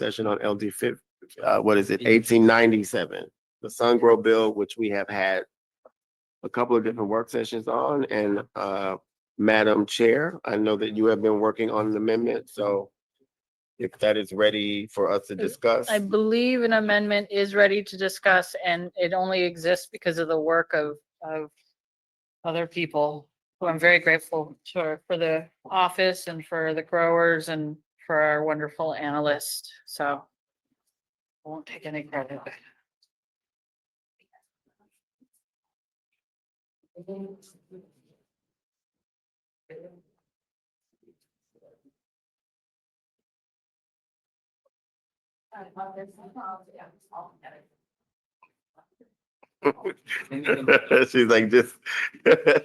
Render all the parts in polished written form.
session on LD 1897, the Sungrow bill, which we have had a couple of different work sessions on. And Madam Chair, I know that you have been working on an amendment, so if that is ready for us to discuss. I believe an amendment is ready to discuss, and it only exists because of the work of other people who I'm very grateful for the office and for the growers and for our wonderful analyst. So I won't take any credit. She's like, just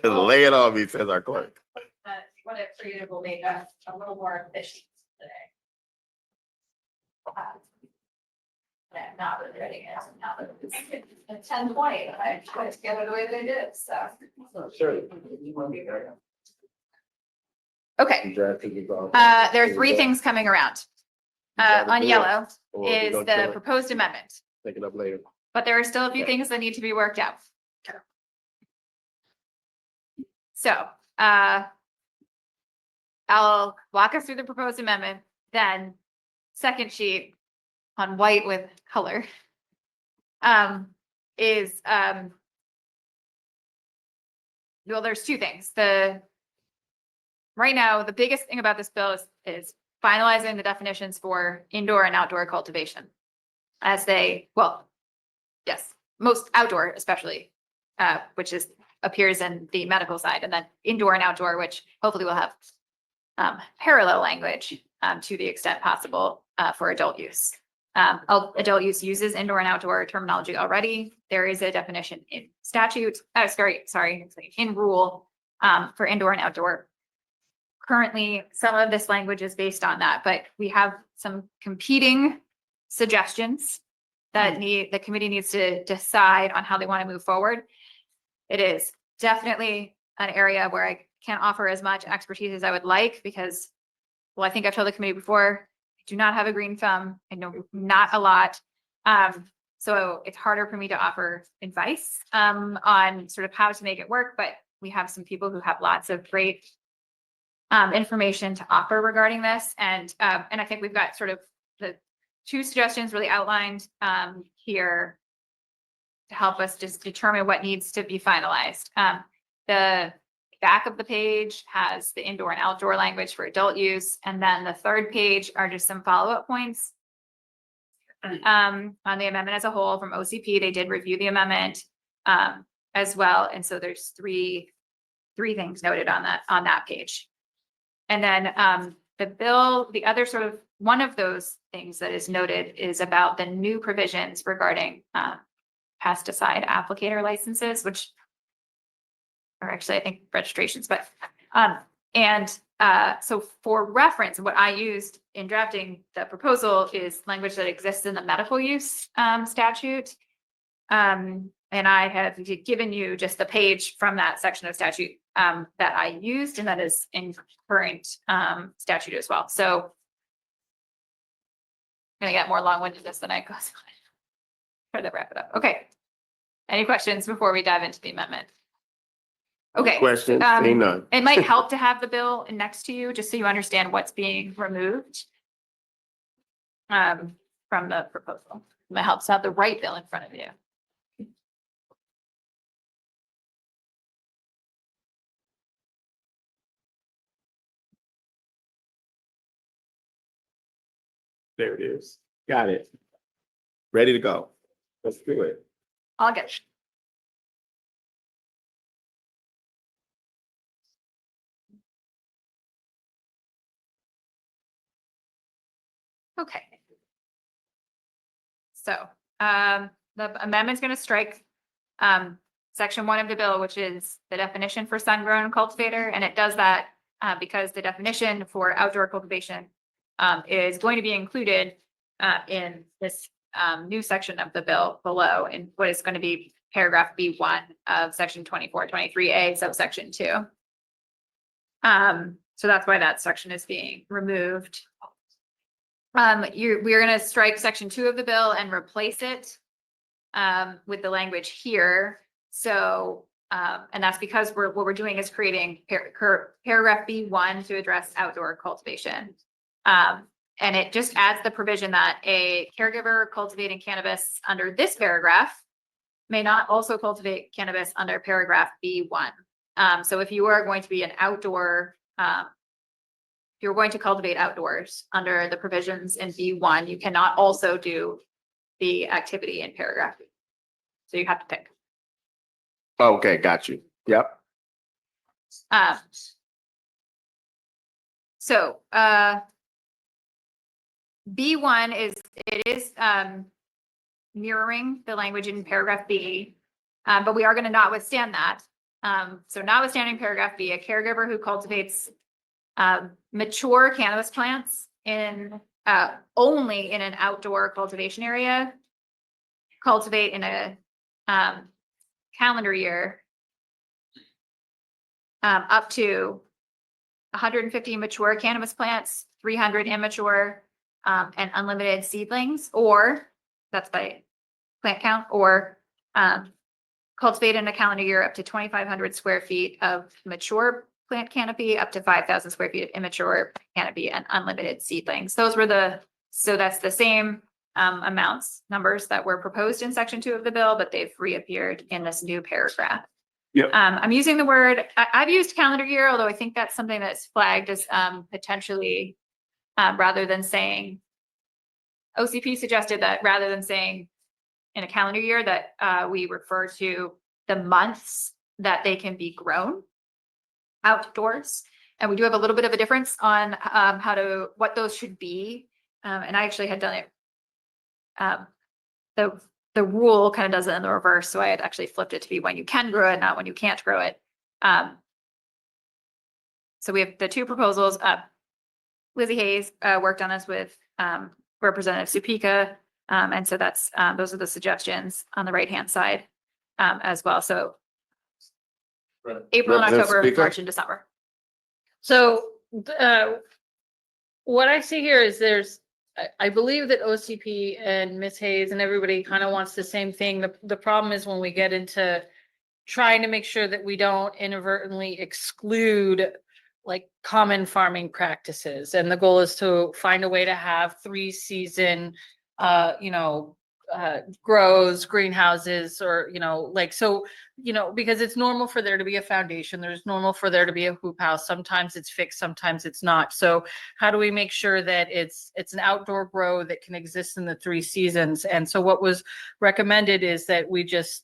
lay it on me, says our clerk. What it created will make us a little more efficient today. Not really ready yet, now that it's 10:20, I tried to get it the way they did, so. Sure. Okay, there are three things coming around. On yellow is the proposed amendment, Take it up later. but there are still a few things that need to be worked out. So, I'll walk us through the proposed amendment, then second sheet on white with color is well, there's two things. Right now, the biggest thing about this bill is finalizing the definitions for indoor and outdoor cultivation as yes, most outdoor especially, which appears in the medical side, and then indoor and outdoor, which hopefully will have parallel language to the extent possible for adult use. Adult use uses indoor and outdoor terminology already. There is a definition in statute, in rule for indoor and outdoor. Currently, some of this language is based on that, but we have some competing suggestions that the committee needs to decide on how they want to move forward. It is definitely an area where I can't offer as much expertise as I would like because, well, I think I've told the committee before, I do not have a green thumb. I know not a lot. So it's harder for me to offer advice on sort of how to make it work, but we have some people who have lots of great information to offer regarding this. And I think we've got sort of the two suggestions really outlined here to help us just determine what needs to be finalized. The back of the page has the indoor and outdoor language for adult use. And then the third page are just some follow-up points on the amendment as a whole from OCP. They did review the amendment as well. And so there's three things noted on that page. And then the bill, the other sort of one of those things that is noted is about the new provisions regarding pesticide applicator licenses, which are actually, I think, registrations, but so for reference, what I used in drafting the proposal is language that exists in the medical use statute. And I have given you just the page from that section of statute that I used, and that is in current statute as well. So I'm going to get more long-winded than I go. Try to wrap it up. Okay. Any questions before we dive into the amendment? Okay. Questions? Seeing none. It might help to have the bill next to you, just so you understand what's being removed from the proposal. It might help to have the right bill in front of you. There it is. Got it. Ready to go. Let's do it. I'll get it. Okay. So the amendment's going to strike section 1 of the bill, which is the definition for sun-grown cultivator, and it does that because the definition for outdoor cultivation is going to be included in this new section of the bill below, in what is going to be paragraph B1 of section 2423A subsection 2. So that's why that section is being removed. we're gonna strike section 2 of the bill and replace it with the language here. So, and that's because what we're doing is creating paragraph B1 to address outdoor cultivation. And it just adds the provision that a caregiver cultivating cannabis under this paragraph may not also cultivate cannabis under paragraph B1. So if you are going to be an outdoor, if you're going to cultivate outdoors under the provisions in B1, you cannot also do the activity in paragraph B. So you have to pick. Okay, got you. Yep. So B1 is mirroring the language in paragraph B, but we are going to notwithstand that. So notwithstanding paragraph B, a caregiver who cultivates mature cannabis plants in only in an outdoor cultivation area, cultivate in a calendar year up to 150 mature cannabis plants, 300 immature, and unlimited seedlings, or that's by plant count, or cultivate in a calendar year up to 2,500 square feet of mature plant canopy, up to 5,000 square feet of immature canopy, and unlimited seedlings. Those were so that's the same numbers that were proposed in section 2 of the bill, but they've reappeared in this new paragraph. Yep. I'm using the word, I've used calendar year, although I think that's something that's flagged as potentially, rather than saying, OCP suggested that rather than saying in a calendar year, that we refer to the months that they can be grown outdoors. And we do have a little bit of a difference on what those should be. And I actually had done it. The rule kind of does it in the reverse. So I had actually flipped it to be when you can grow it, not when you can't grow it. So we have the two proposals. Lizzie Hayes worked on this with Representative Supika. And so that's those are the suggestions on the right-hand side as well. So April and October, March and December. So what I see here is I believe that OCP and Ms. Hayes and everybody kind of wants the same thing. The problem is when we get into trying to make sure that we don't inadvertently exclude like common farming practices. And the goal is to find a way to have 3-season, grows, greenhouses, or, so, because it's normal for there to be a foundation. There's normal for there to be a hoop house. Sometimes it's fixed, sometimes it's not. So how do we make sure that it's an outdoor grow that can exist in the 3 seasons? And so what was recommended is that we just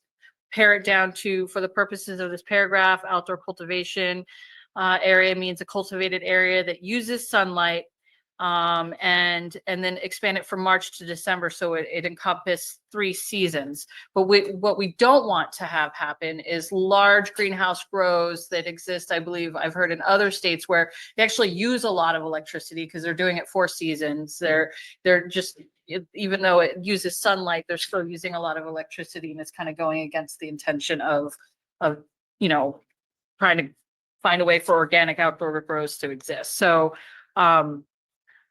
pare it down to, for the purposes of this paragraph, outdoor cultivation area means a cultivated area that uses sunlight, and then expand it from March to December so it encompasses 3 seasons. But what we don't want to have happen is large greenhouse grows that exist. I believe I've heard in other states where they actually use a lot of electricity because they're doing it 4 seasons. They're just, even though it uses sunlight, they're still using a lot of electricity, and it's kind of going against the intention of trying to find a way for organic outdoor grows to exist. So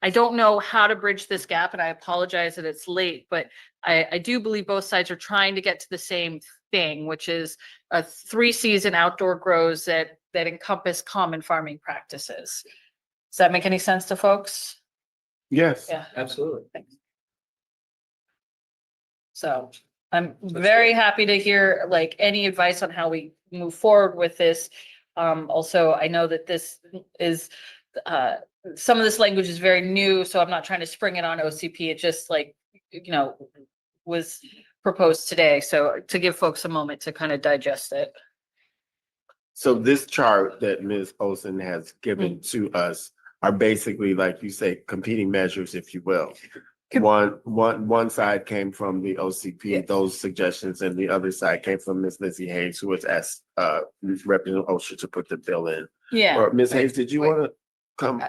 I don't know how to bridge this gap, and I apologize that it's late, but I do believe both sides are trying to get to the same thing, which is a 3-season outdoor grows that encompass common farming practices. Does that make any sense to folks? Yes. Yeah. Absolutely. So I'm very happy to hear like any advice on how we move forward with this. Also, I know that this is some of this language is very new, so I'm not trying to spring it on OCP. It just was proposed today. So to give folks a moment to kind of digest it. So this chart that Ms. Olson has given to us are basically, like you say, competing measures, if you will. One side came from the OCP, those suggestions, and the other side came from Ms. Lizzie Hayes, who was asked Representative OSHA to put the bill in. Yeah. Or Ms. Hayes, did you want to come?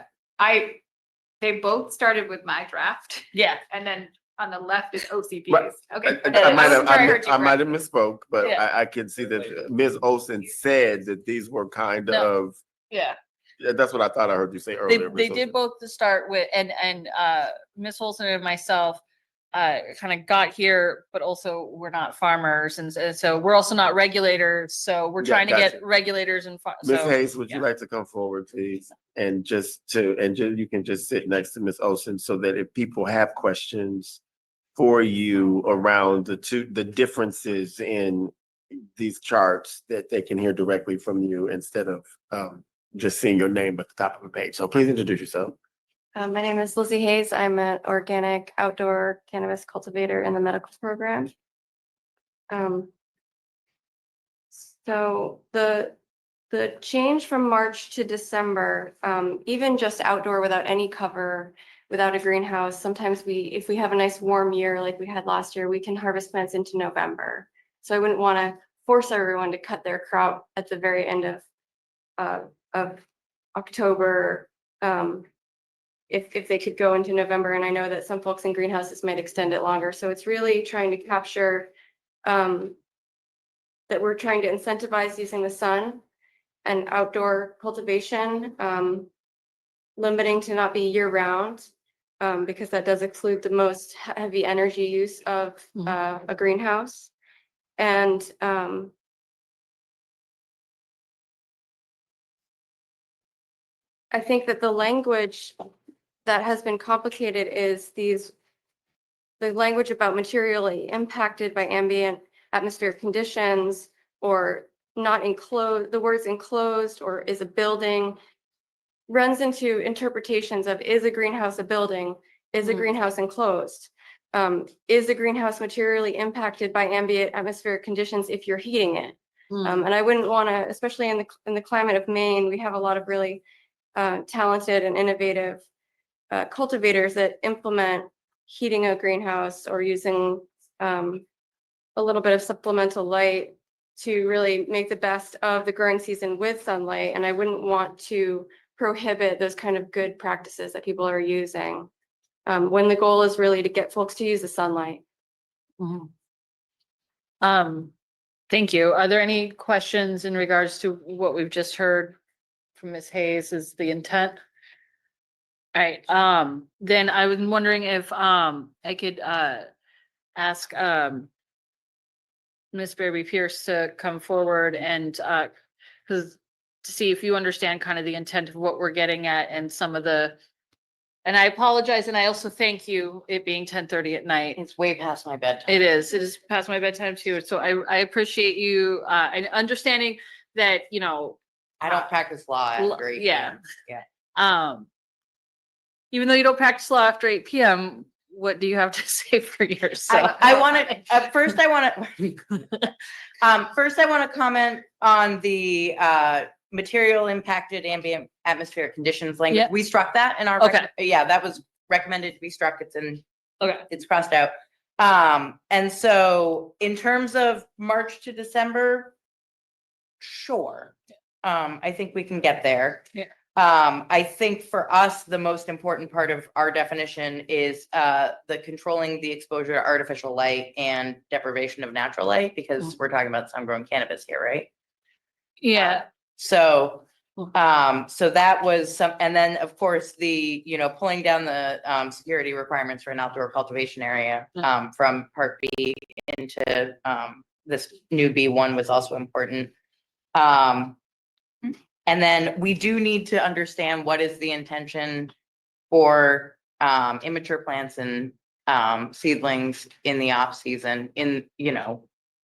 They both started with my draft. Yeah. And then on the left is OCP's. Right. Okay. I might have correctly. misspoke, but Yeah. I can see that Ms. Olson said that these were kind No. of Yeah. That's what I thought I heard you say They, earlier. they Ms. did Olson. both to start with, and Ms. Olson and myself kind of got here, but also we're not farmers, and so we're also not regulators, so we're Yeah, trying to gotcha. get regulators and Ms. so. Hayes, would you yeah. like to come forward, please? And you can just sit next to Ms. Olson so that if people have questions for you around the differences in these charts, that they can hear directly from you instead of just seeing your name at the top of the page. So please introduce yourself. My name is Lizzie Hayes. I'm an organic outdoor cannabis cultivator in the medical program. So the change from March to December, even just outdoor without any cover, without a greenhouse, sometimes if we have a nice warm year like we had last year, we can harvest plants into November. So I wouldn't want to force everyone to cut their crop at the very end of October. If they could go into November, and I know that some folks in greenhouses might extend it longer. So it's really trying to capture that we're trying to incentivize using the sun and outdoor cultivation, limiting to not be year round, because that does exclude the most heavy energy use of a greenhouse. And I think that the language that has been complicated is the language about materially impacted by ambient atmospheric conditions, or not enclosed, the words enclosed or is a building, runs into interpretations of, is a greenhouse a building? Is a greenhouse enclosed? Is a greenhouse materially impacted by ambient atmospheric conditions if you're heating it? And I wouldn't want to, especially in the climate of Maine, we have a lot of really talented and innovative cultivators that implement heating a greenhouse or using a little bit of supplemental light to really make the best of the growing season with sunlight. And I wouldn't want to prohibit those kind of good practices that people are using when the goal is really to get folks to use the sunlight. Thank you. Are there any questions in regards to what we've just heard from Ms. Hayes? Is the intent? All right, then I was wondering if I could ask Ms. Berby Pierce to come forward and because to see if you understand kind of the intent of what we're getting at and some of the, and I apologize, and I also thank you, it being 10:30 at night. It's way past my bedtime. It is past my bedtime too. So I appreciate you and understanding that, you know, I don't practice law after 8 yeah. p.m. Yeah. Even though you don't practice law after 8 p.m., what do you have to say for yourself? I want to, first I want to comment on the material impacted ambient atmospheric conditions language. Yeah. We struck that in our, Okay. yeah, that was recommended to be struck. It's in, Okay. it's crossed out. And so in terms of March to December, sure. I think we can get there. Yeah. I think for us, the most important part of our definition is the controlling the exposure to artificial light and deprivation of natural light, because we're talking about sun-grown cannabis here, right? Yeah. So that was some, and then of course the, pulling down the security requirements for an outdoor cultivation area from Part B into this new B1 was also important. And then we do need to understand what is the intention for immature plants and seedlings in the off season, in,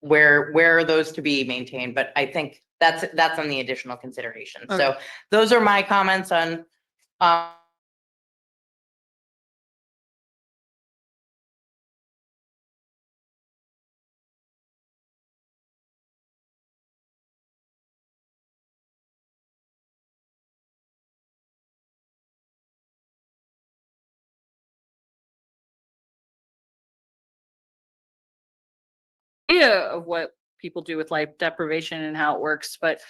where are those to be maintained? But I think that's on the additional consideration. Okay. So those are my comments on Of what people do with light deprivation and how it works, but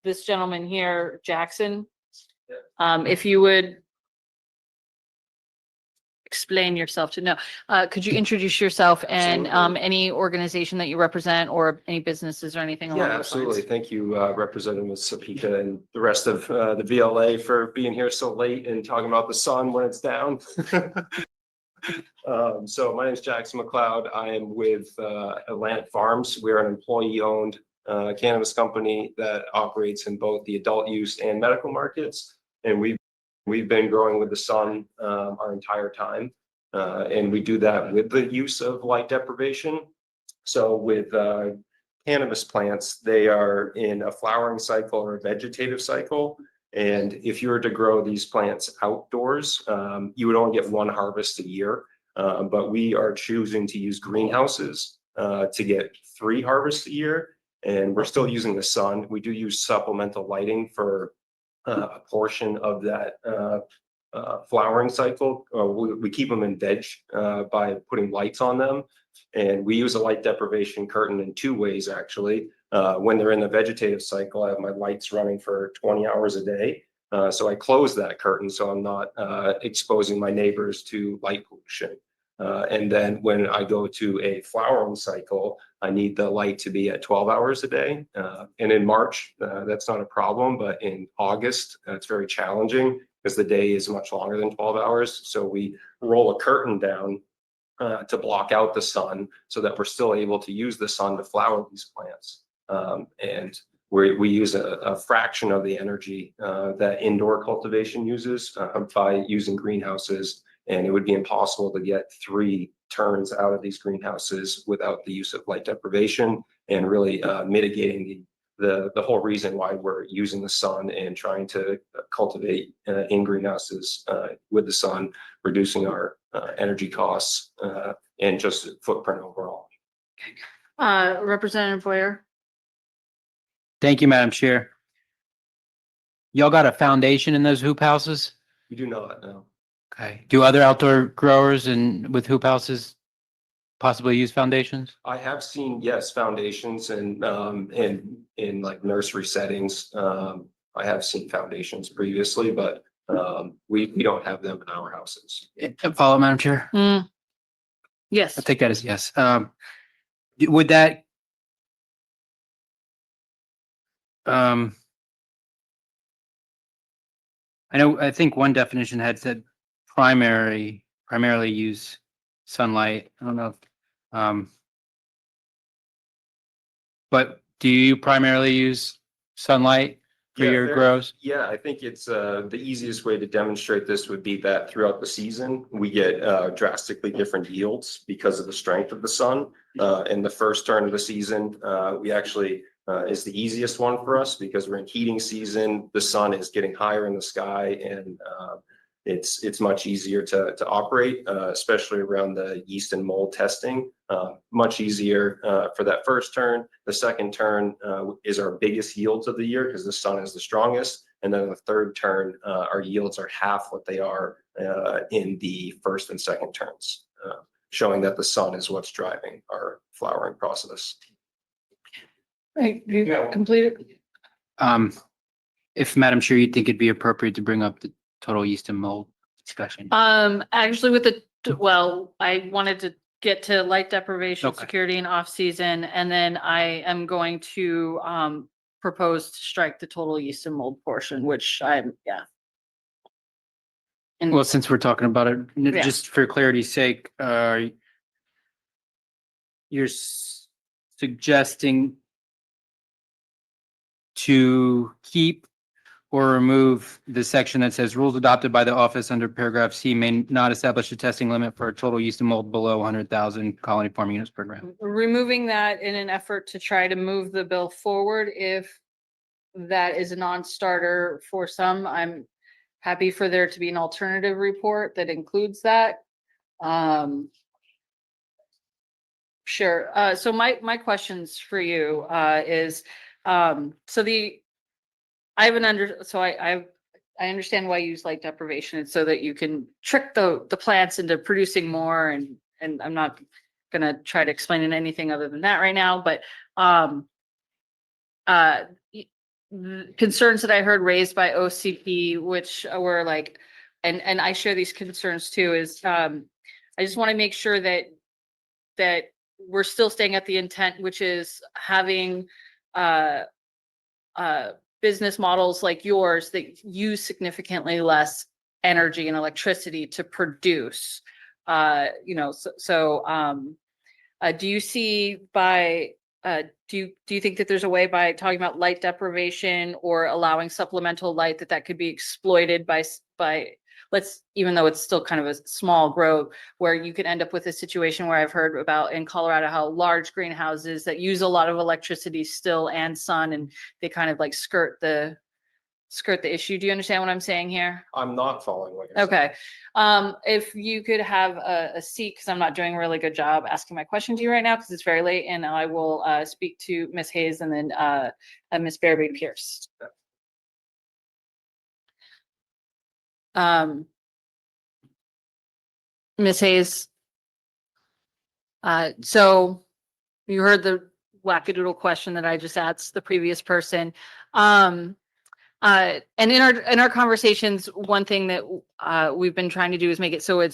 this gentleman here, Jackson, if you would explain yourself to know. Could you introduce yourself and Absolutely. any organization that you represent or any businesses or anything along Yeah, those lines? absolutely. Thank you, Representative Sapika and the rest of the VLA for being here so late and talking about the sun when it's down. So my name is Jackson McLeod. I am with Atlantic Farms. We're an employee-owned cannabis company that operates in both the adult use and medical markets. And we've been growing with the sun our entire time. And we do that with the use of light deprivation. So with cannabis plants, they are in a flowering cycle or a vegetative cycle. And if you were to grow these plants outdoors, you would only get one harvest a year. But we are choosing to use greenhouses to get 3 harvests a year. And we're still using the sun. We do use supplemental lighting for a portion of that flowering cycle. We keep them in veg by putting lights on them. And we use a light deprivation curtain in 2 ways, actually. When they're in the vegetative cycle, I have my lights running for 20 hours a day. So I close that curtain so I'm not exposing my neighbors to light pollution. And then when I go to a flowering cycle, I need the light to be at 12 hours a day. And in March, that's not a problem, but in August, it's very challenging because the day is much longer than 12 hours. So we roll a curtain down to block out the sun so that we're still able to use the sun to flower these plants. And we use a fraction of the energy that indoor cultivation uses by using greenhouses. And it would be impossible to get 3 turns out of these greenhouses without the use of light deprivation and really mitigating the whole reason why we're using the sun and trying to cultivate in greenhouses with the sun, reducing our energy costs and just footprint overall. Representative Boyer? Thank you, Madam Chair. Y'all got a foundation in those hoop houses? We do not know. Okay. Do other outdoor growers and with hoop houses possibly use foundations? I have seen, yes, foundations and in like nursery settings. I have seen foundations previously, but we don't have them in our houses. Follow, Madam Chair? Yes. I'll take that as yes. Would that I think one definition had said primarily use sunlight. I don't know if, but do you primarily use sunlight for Yeah, your there- grows? Yeah, I think it's the easiest way to demonstrate this would be that throughout the season, we get drastically different yields because of the strength of the sun. In the first turn of the season, we actually is the easiest one for us because we're in heating season. The sun is getting higher in the sky and it's much easier to operate, especially around the yeast and mold testing. Much easier for that first turn. The second turn is our biggest yields of the year because the sun is the strongest. And then the third turn, our yields are half what they are in the first and second turns, showing that the sun is what's driving our flowering process. Right, you completed? If Madam Chair, you think it'd be appropriate to bring up the total yeast and mold discussion? Actually with well, I wanted to get to light deprivation, Okay. security and off season, and then I am going to propose to strike the total yeast and mold portion, which yeah. And Well, since we're talking about it, Yeah. just for clarity's sake, you're suggesting to keep or remove the section that says rules adopted by the office under paragraph C may not establish a testing limit for a total yeast and mold below 100,000 colony forming units per gram. removing that in an effort to try to move the bill forward. If that is a non-starter for some, I'm happy for there to be an alternative report that includes that. Sure. So my questions for you is, I understand why you use light deprivation. It's so that you can trick the plants into producing more and I'm not gonna try to explain anything other than that right now, but concerns that I heard raised by OCP, which were like, and I share these concerns too, is, I just want to make sure that we're still staying at the intent, which is having, uh, business models like yours that use significantly less energy and electricity to produce. Do you see by, do you think that there's a way by talking about light deprivation or allowing supplemental light that could be exploited by, let's, even though it's still kind of a small grow, where you could end up with a situation where I've heard about in Colorado, how large greenhouses that use a lot of electricity still and sun, and they kind of like skirt the issue. Do you understand what I'm saying here? I'm not following what you're saying. Okay. If you could have a seat, because I'm not doing a really good job asking my question to you right now, because it's very late, and I will speak to Ms. Hayes and then Ms. Bearby Pierce. Ms. Hayes. So you heard the wackadoodle question that I just asked the previous person. And in our conversations, one thing that we've been trying to do is make it so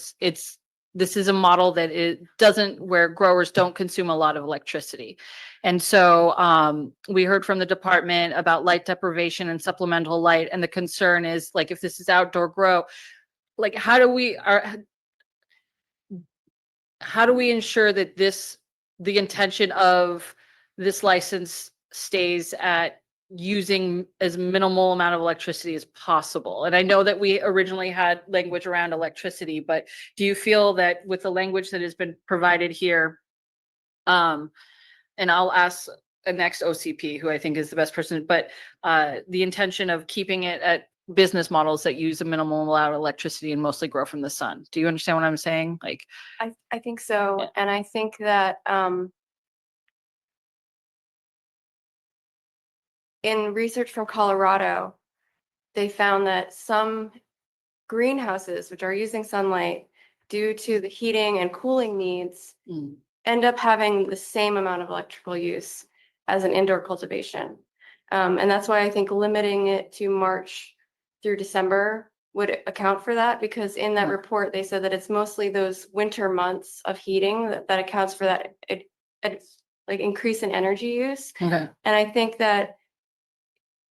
this is a model that it doesn't, where growers don't consume a lot of electricity. And so we heard from the department about light deprivation and supplemental light, and the concern is, like, if this is outdoor grow, like, how do we ensure that the intention of this license stays at using as minimal amount of electricity as possible? And I know that we originally had language around electricity, but do you feel that with the language that has been provided here, and I'll ask a next OCP, who I think is the best person, but the intention of keeping it at business models that use a minimal amount of electricity and mostly grow from the sun? Do you understand what I'm saying? Like, I think so. Yeah. And I think that in research from Colorado, they found that some greenhouses, which are using sunlight due to the heating and cooling needs, Mm. end up having the same amount of electrical use as an indoor cultivation. And that's why I think limiting it to March through December would account for that, because in that Yeah. report, they said that it's mostly those winter months of heating that accounts for that like increase in energy use. Okay. And I think that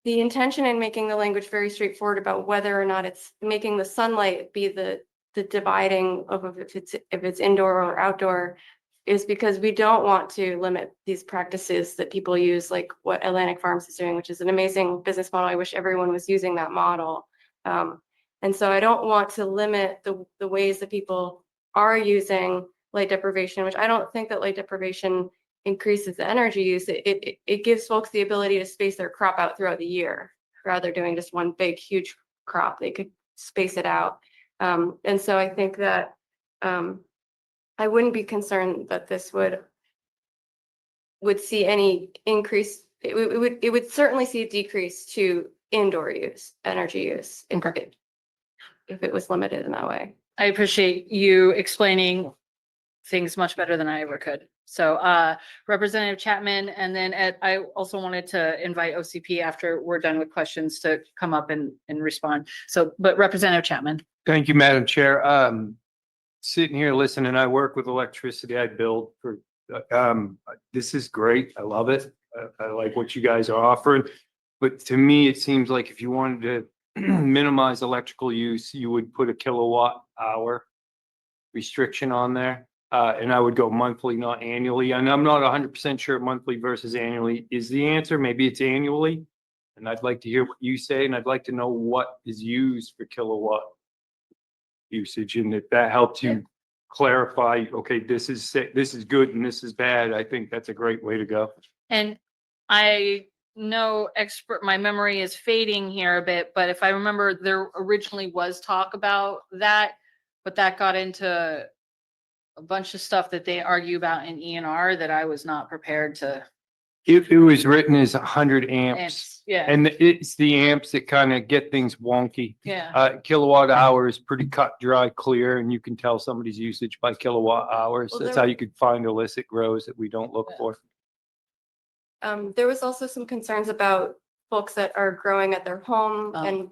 the intention in making the language very straightforward about whether or not it's making the sunlight be the dividing of if it's indoor or outdoor is because we don't want to limit these practices that people use, like what Atlantic Farms is doing, which is an amazing business model. I wish everyone was using that model. And so I don't want to limit the ways that people are using light deprivation, which I don't think that light deprivation increases the energy use. It gives folks the ability to space their crop out throughout the year, rather than doing just one big, huge crop. They could space it out. And so I think that I wouldn't be concerned that this would see any increase. It would certainly see a decrease to indoor use, energy use, if it was limited in that way. I appreciate you explaining things much better than I ever could. So Representative Chapman, and then I also wanted to invite OCP after we're done with questions to come up and respond. So, but Representative Chapman. Thank you, Madam Chair. Sitting here listening, I work with electricity. I build for, this is great. I love it. I like what you guys are offering. But to me, it seems like if you wanted to minimize electrical use, you would put a kilowatt hour restriction on there. And I would go monthly, not annually. And I'm not 100% sure monthly versus annually is the answer. Maybe it's annually. And I'd like to hear what you say, and I'd like to know what is used for kilowatt usage. And if that helps you clarify, okay, this is good and this is bad, I think that's a great way to go. And I know my memory is fading here a bit, but if I remember, there originally was talk about that, but that got into a bunch of stuff that they argue about in ENR that I was not prepared to. It was written as 100 amps. Yeah, And it's the amps that kind of get things wonky. yeah. Kilowatt hour is pretty cut, dry, clear, and you can tell somebody's usage by kilowatt hours. Well, That's there- how you could find illicit grows that we don't look Yeah. for. There was also some concerns about folks that are growing at their home Oh. and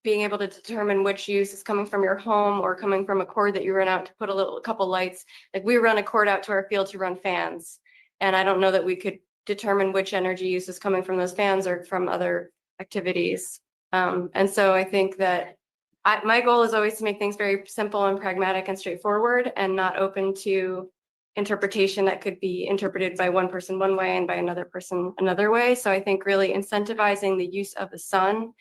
being able to determine which use is coming from your home or coming from a cord that you run out to put a couple lights. Like we run a cord out to our field to run fans. And I don't know that we could determine which energy use is coming from those fans or from other activities. And so I think that my goal is always to make things very simple and pragmatic and straightforward and not open to interpretation that could be interpreted by one person one way and by another person another way. So I think really incentivizing the use of the sun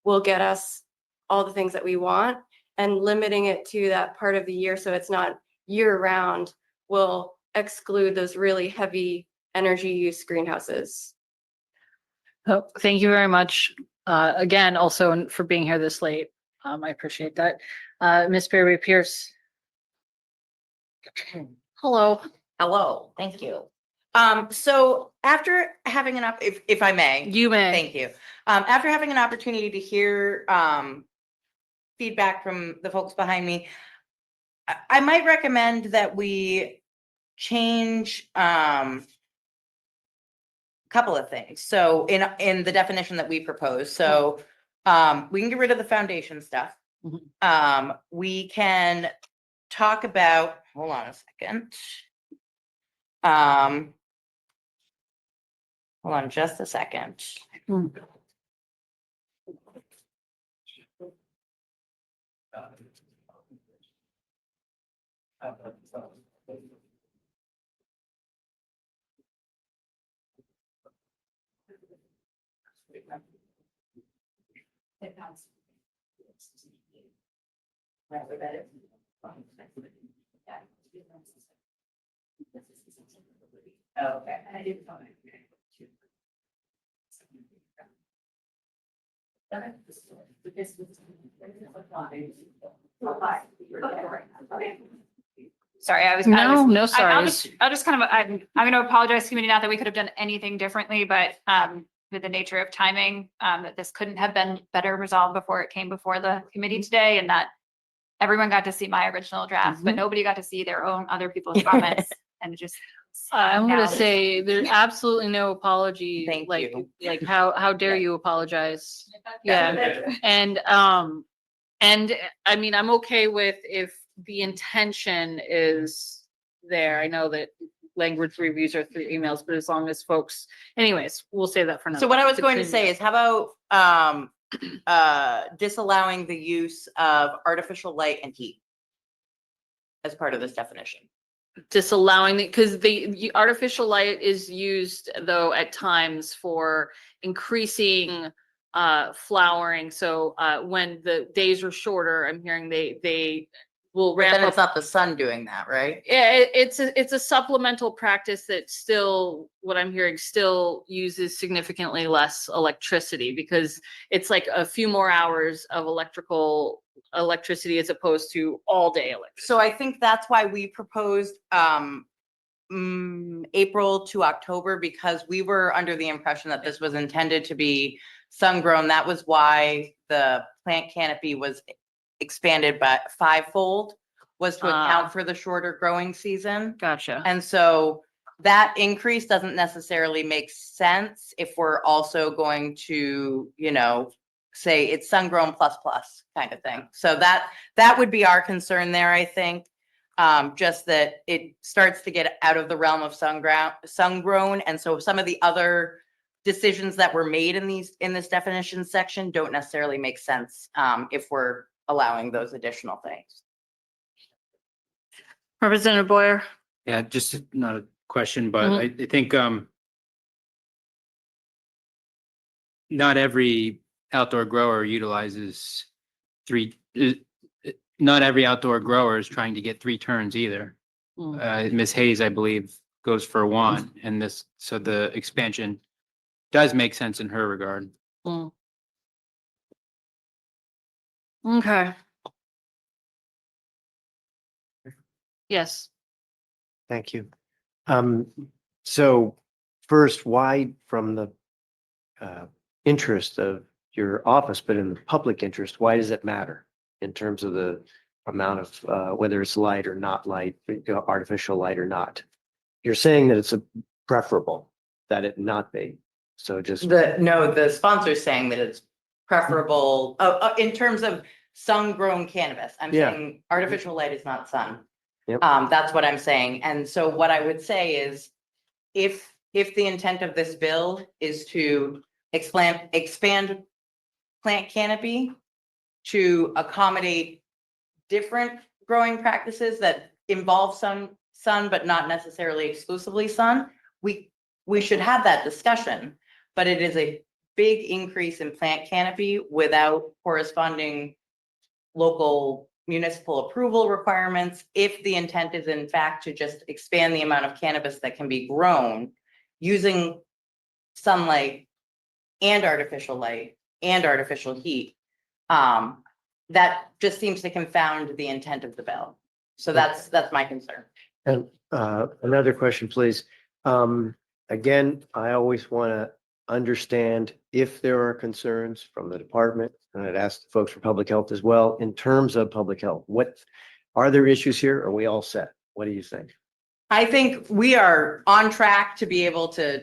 will get us all the things that we want, and limiting it to that part of the year so it's not year round will exclude those really heavy energy use greenhouses. Oh, thank you very much. Again, also for being here this late. I appreciate that. Ms. Berry Pierce. Hello. Hello, thank you. So after having if I may. You may. Thank you. After having an opportunity to hear, feedback from the folks behind me, I might recommend that we change, a couple of things. So in the definition that we propose, so, we can get rid of the foundation stuff. We can talk about, hold on a second. Hold on just a second. Okay. Sorry, I was. No I'll sorries. just kind of, I'm gonna apologize, committee, not that we could have done anything differently, but with the nature of timing, that this couldn't have been better resolved before it came before the committee today, and that everyone got to see my original draft, but nobody got to see their own other people's comments, and it just. I'm now- gonna say there's absolutely no apology. Thank like, you. Like how dare you apologize? Yeah. And I mean, I'm okay with if the intention is there. I know that language reviews are through emails, but as long as folks, anyways, we'll say that for now. So what I was going to say is, how about disallowing the use of artificial light and heat as part of this definition? Disallowing it, because the artificial light is used though at times for increasing flowering. So when the days are shorter, I'm hearing they will But ramp then up. it's not the sun doing that, right? Yeah, it's a supplemental practice that still, what I'm hearing, still uses significantly less electricity, because it's like a few more hours of electricity as opposed to all day electricity. So I think that's why we proposed April to October, because we were under the impression that this was intended to be sun-grown. That was why the plant canopy was expanded by fivefold, was to account for the shorter growing season. Gotcha. And so that increase doesn't necessarily make sense if we're also going to, say it's sun-grown plus kind of thing. So that would be our concern there, I think. Just that it starts to get out of the realm of sun-grown. And so some of the other decisions that were made in this definition section don't necessarily make sense if we're allowing those additional things. Representative Boyer. Yeah, just not a question, but Mhm. I think not every outdoor grower utilizes not every outdoor grower is trying to get 3 turns either. Ms. Hayes, I believe, goes for 1, and so the expansion does make sense in her regard. Okay. Yes. Thank you. So first, why from the interest of your office, but in the public interest, why does it matter in terms of the amount of whether it's light or not light, artificial light or not? You're saying that it's preferable that it not be. So just The sponsor's saying that it's preferable, in terms of sun-grown cannabis. I'm Yeah. saying artificial light is not sun. Yep. That's what I'm saying. And so what I would say is, if the intent of this bill is to expand plant canopy to accommodate different growing practices that involve sun, but not necessarily exclusively sun, we should have that discussion. But it is a big increase in plant canopy without corresponding local municipal approval requirements. If the intent is in fact to just expand the amount of cannabis that can be grown using sunlight and artificial light and artificial heat, that just seems to confound the intent of the bill. So that's my concern. And another question, please. Again, I always want to understand if there are concerns from the department, and I'd ask the folks for public health as well, in terms of public health. What, are there issues here? Are we all set? What do you think? I think we are on track to be able to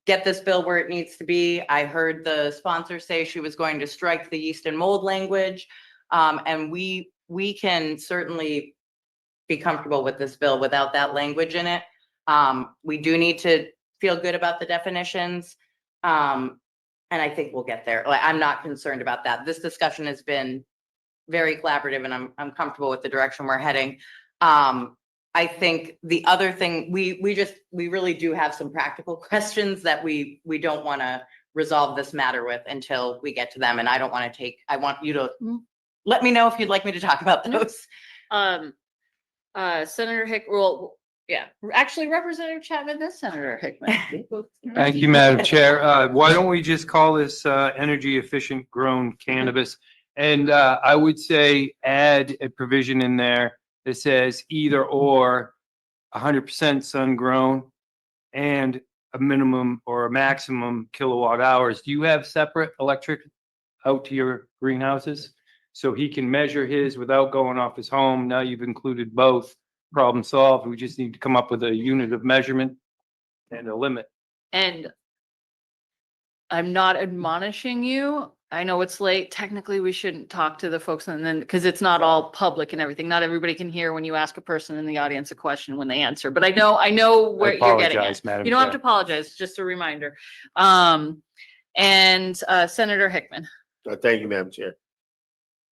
get this bill where it needs to be. I heard the sponsor say she was going to strike the yeast and mold language. And we can certainly be comfortable with this bill without that language in it. We do need to feel good about the definitions. And I think we'll get there. Like, I'm not concerned about that. This discussion has been very collaborative, and I'm comfortable with the direction we're heading. I think the other thing, we really do have some practical questions that we don't want to resolve this matter with until we get to them. And I don't want to I want you to let me know if you'd like me to talk about those. Senator well, yeah, actually Representative Chapman is Senator Hickman. Thank you, Madam Chair. Why don't we just call this energy efficient grown cannabis? And I would say add a provision in there that says either or 100% sun grown and a minimum or a maximum kilowatt hours. Do you have separate electric out to your greenhouses? So he can measure his without going off his home. Now you've included both. Problem solved. We just need to come up with a unit of measurement and a limit. And I'm not admonishing you. I know it's late. Technically, we shouldn't talk to the folks and then, because it's not all public and everything. Not everybody can hear when you ask a person in the audience a question when they answer, but I know where you're getting apologize, at. Madam You don't have Chair. to apologize, just a reminder. And Senator Hickman. Thank you, Madam Chair.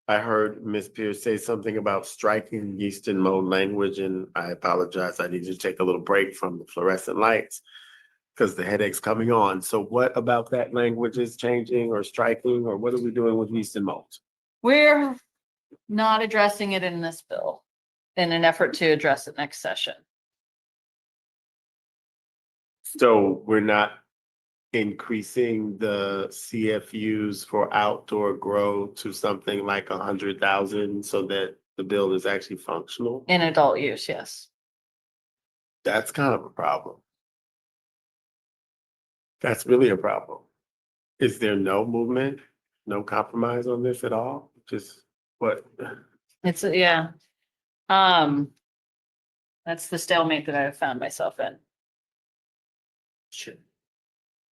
I heard Ms. Pierce say something about striking yeast and mold language, and I apologize. I need to take a little break from the fluorescent lights because the headache's coming on. So what about that language is changing or striking, or what are we doing with yeast and mold? We're not addressing it in this bill in an effort to address it next session. So we're not increasing the CFUs for outdoor grow to something like 100,000 so that the bill is actually functional? In adult use, yes. That's kind of a problem. That's really a problem. Is there no movement, no compromise on this at all? Just what? It's, yeah. That's the stalemate that I have found myself in.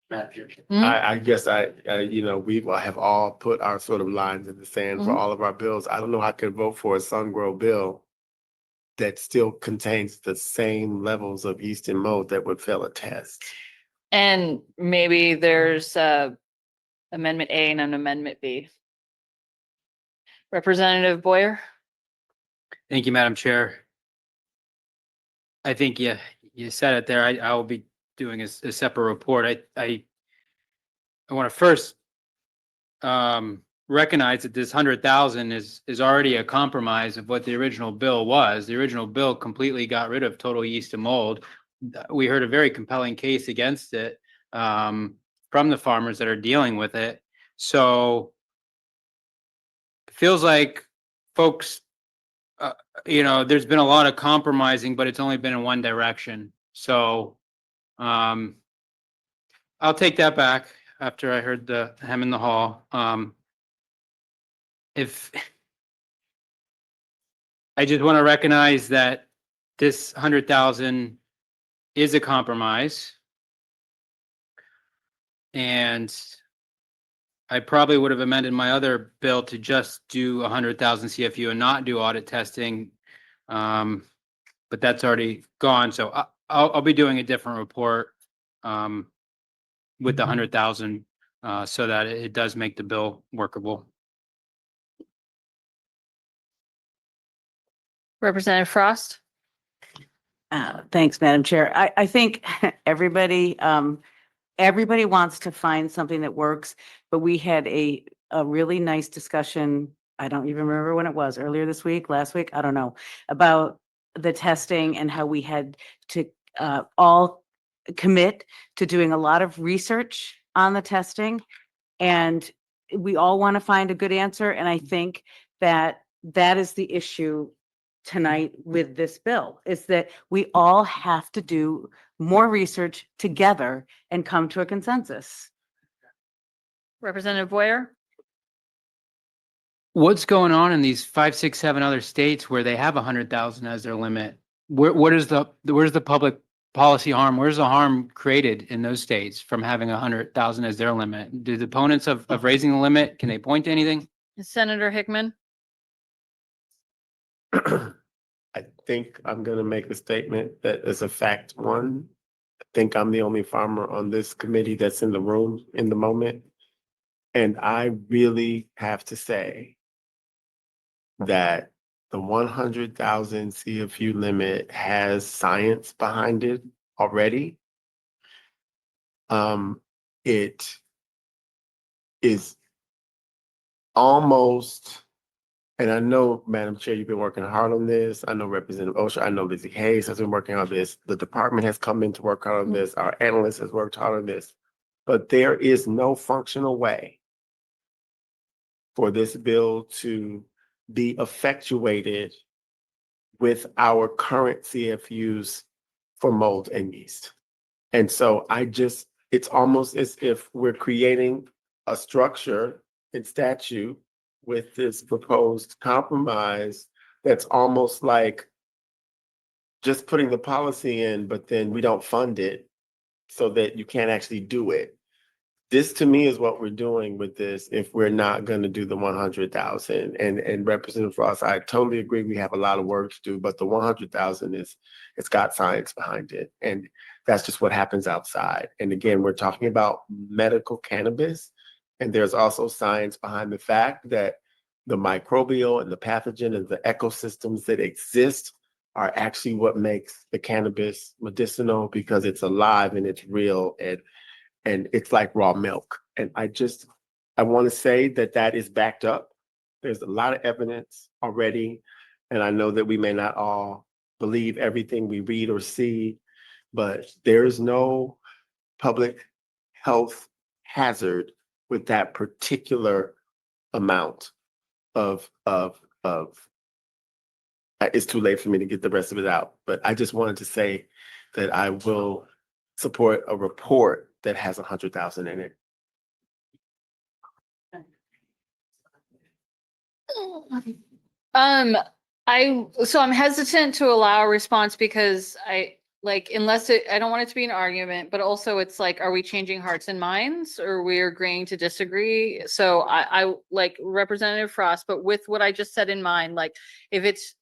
I guess we will have all put our sort of lines in the sand for Mhm. all of our bills. I don't know how I could vote for a sun grow bill that still contains the same levels of yeast and mold that would fail a test. And maybe there's Amendment A and an Amendment B. Representative Boyer? Thank you, Madam Chair. I think you said it there. I will be doing a separate report. I want to first recognize that this 100,000 is already a compromise of what the original bill was. The original bill completely got rid of total yeast and mold. We heard a very compelling case against it from the farmers that are dealing with it. So it feels like folks, there's been a lot of compromising, but it's only been in one direction. So I'll take that back after I heard the hem in the haw. If I just want to recognize that this 100,000 is a compromise. And I probably would have amended my other bill to just do 100,000 CFU and not do audit testing. But that's already gone, so I'll be doing a different report with the 100,000 so that it does make the bill workable. Representative Frost? Thanks, Madam Chair. I think everybody, everybody wants to find something that works, but we had a really nice discussion. I don't even remember when it was, earlier this week, last week, I don't know, about the testing and how we had to all commit to doing a lot of research on the testing. And we all want to find a good answer. And I think that that is the issue tonight with this bill, is that we all have to do more research together and come to a consensus. Representative Boyer? What's going on in these 5, 6, 7 other states where they have 100,000 as their limit? Where's the public policy harm? Where's the harm created in those states from having 100,000 as their limit? Do the opponents of raising the limit, can they point to anything? Senator Hickman? I think I'm gonna make a statement that is a fact one. I think I'm the only farmer on this committee that's in the room in the moment. And I really have to say that the 100,000 CFU limit has science behind it already. It is almost, and I know, Madam Chair, you've been working hard on this. I know Representative Osher, I know Lizzie Hayes has been working on this. The department has come in to work hard on this. Our analyst has worked hard on this. But there is no functional way for this bill to be effectuated with our current CFUs for mold and yeast. And so it's almost as if we're creating a structure in statute with this proposed compromise that's almost like just putting the policy in, but then we don't fund it so that you can't actually do it. This to me is what we're doing with this if we're not going to do the 100,000. And Representative Frost, I totally agree. We have a lot of work to do, but the 100,000 it's got science behind it. And that's just what happens outside. And again, we're talking about medical cannabis. And there's also science behind the fact that the microbial and the pathogen and the ecosystems that exist are actually what makes the cannabis medicinal, because it's alive and it's real and it's like raw milk. And I want to say that is backed up. There's a lot of evidence already. And I know that we may not all believe everything we read or see, but there's no public health hazard with that particular amount of it's too late for me to get the rest of it out. But I just wanted to say that I will support a report that has 100,000 in it. I'm hesitant to allow a response because I don't want it to be an argument, but also it's like, are we changing hearts and minds or we're agreeing to disagree? So I like Representative Frost, but with what I just said in mind, like if it's,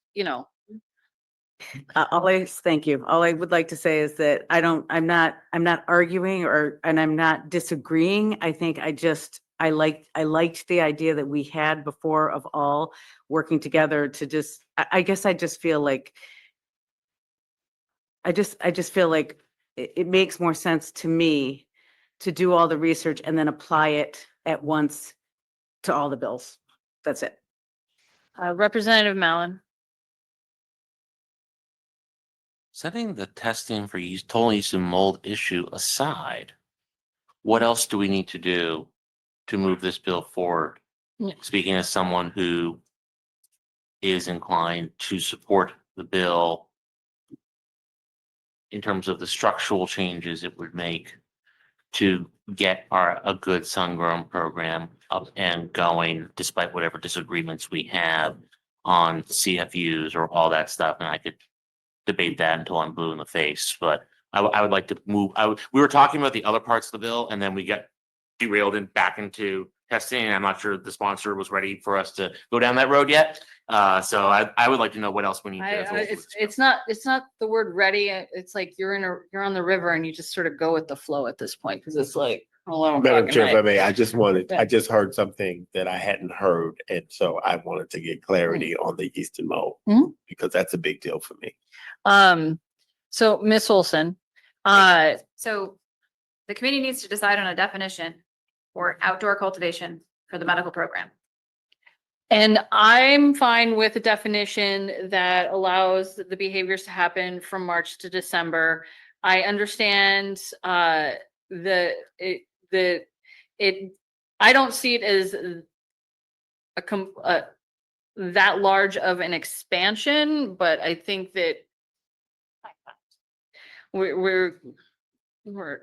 Thank you. All I would like to say is that I'm not arguing and I'm not disagreeing. I think I liked the idea that we had before of all working together to I guess I just feel like it makes more sense to me to do all the research and then apply it at once to all the bills. That's it. Representative Mallon. Setting the testing for total yeast and mold issue aside, what else do we need to do to move this bill forward? Yeah. Speaking as someone who is inclined to support the bill in terms of the structural changes it would make to get a good sun-grown program up and going, despite whatever disagreements we have on CFUs or all that stuff, and I could debate that until I'm blue in the face, but I would like to move. We were talking about the other parts of the bill, and then we get derailed back into testing. I'm not sure the sponsor was ready for us to go down that road yet. So I would like to know what else we need to. It's not the word ready. It's like you're on the river and you just sort of go with the flow at this point, because it's like, hello. Madam fucking Chair, if I night. may, I Yeah. just heard something that I hadn't heard, and so I wanted to get clarity Hmm. on the eastern mold. Mhm. Because that's a big deal for me. So Miss Olson, So the committee needs to decide on a definition for outdoor cultivation for the medical program. and I'm fine with a definition that allows the behaviors to happen from March to December. I understand, I don't see it as that large of an expansion, but I think that we're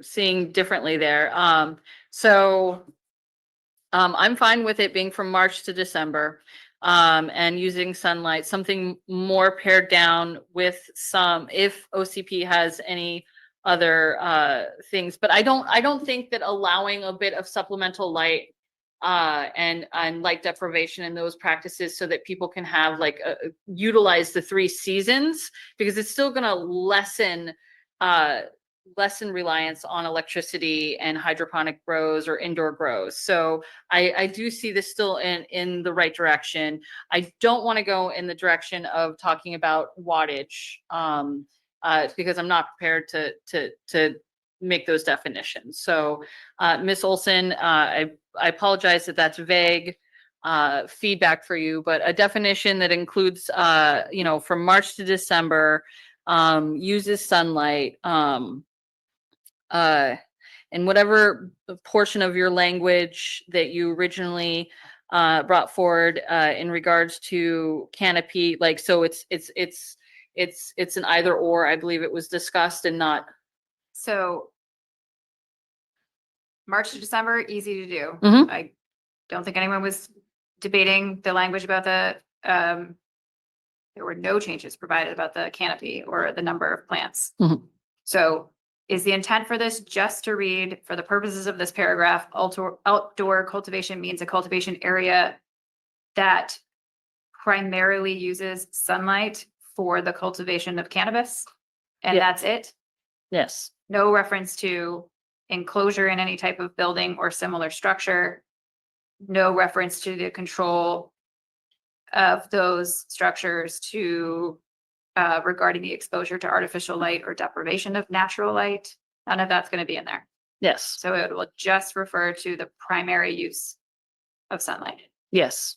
seeing differently there. I'm fine with it being from March to December, and using sunlight, something more pared down with some, if OCP has any other things. But I don't think that allowing a bit of supplemental light and light deprivation and those practices so that people can have like utilize the 3 seasons, because it's still going to lessen reliance on electricity and hydroponic grows or indoor grows. So I do see this still in the right direction. I don't want to go in the direction of talking about wattage, because I'm not prepared to make those definitions. So Ms. Olson, I apologize that that's vague feedback for you, but a definition that includes, from March to December, uses sunlight, and whatever portion of your language that you originally brought forward in regards to canopy, like, so it's an either or, I believe it was discussed, and not. So March to December, easy to do. Mhm. I don't think anyone was debating the language about there were no changes provided about the canopy or the number of plants. Mhm. So is the intent for this just to read, for the purposes of this paragraph, outdoor cultivation means a cultivation area that primarily uses sunlight for the cultivation of cannabis? And Yeah. that's it? Yes. No reference to enclosure in any type of building or similar structure? No reference to the control of those structures to regarding the exposure to artificial light or deprivation of natural light? None of that's going to be in there. Yes. So it will just refer to the primary use of sunlight. Yes.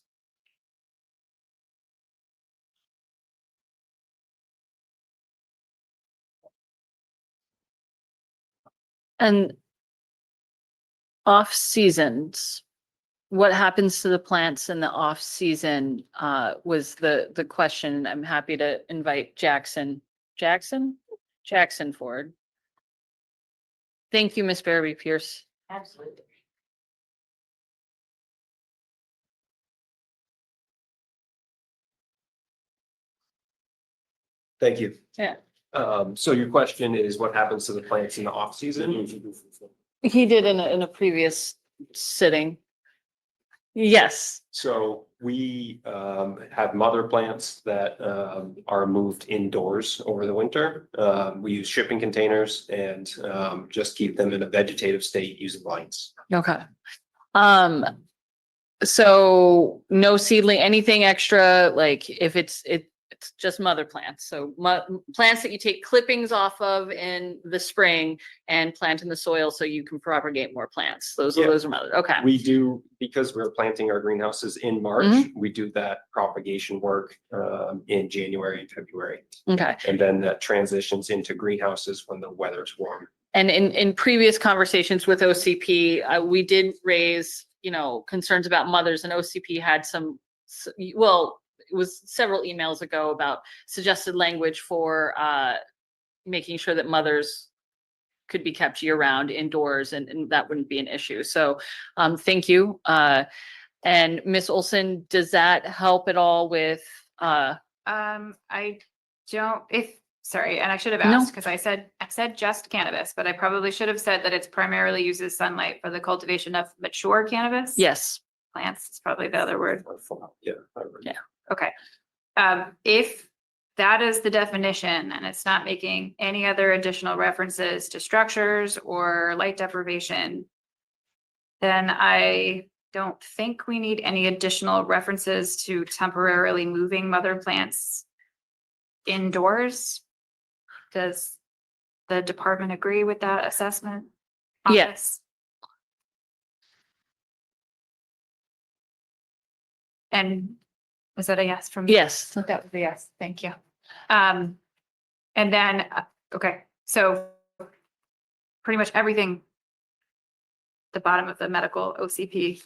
And off seasons, what happens to the plants in the off season was the question. I'm happy to invite Jackson Ford. Thank you, Miss Barry Pierce. Absolutely. Thank you. Yeah. So your question is what happens to the plants in the off season? He did in a previous sitting. Yes. So we have mother plants that are moved indoors over the winter. We use shipping containers and just keep them in a vegetative state using lights. Okay. So no seedling, anything extra, like if it's just mother plants. So plants that you take clippings off of in the spring and plant in the soil so you can propagate more plants. Those Yeah. are mother. Okay. We do, because we're planting our greenhouses in March, we do that propagation work in January and February. Okay. And then that transitions into greenhouses when the weather's warm. And in previous conversations with OCP, we did raise, concerns about mothers, and OCP had well, it was several emails ago about suggested language for making sure that mothers could be kept year round indoors, and that wouldn't be an issue. So thank you. And Miss Olson, does that help at all with I don't, sorry, and I should have No. asked, because I said just cannabis, but I probably should have said that it's primarily uses sunlight for the cultivation of mature cannabis. Yes. Plants is probably the other word. Yeah. Yeah. Okay. If that is the definition and it's not making any other additional references to structures or light deprivation, then I don't think we need any additional references to temporarily moving mother plants indoors. Does the department agree with that assessment? Yeah. Office? And was that a yes from? Yes. That was a yes, thank you. And then, okay, so pretty much everything, the bottom of the medical OCP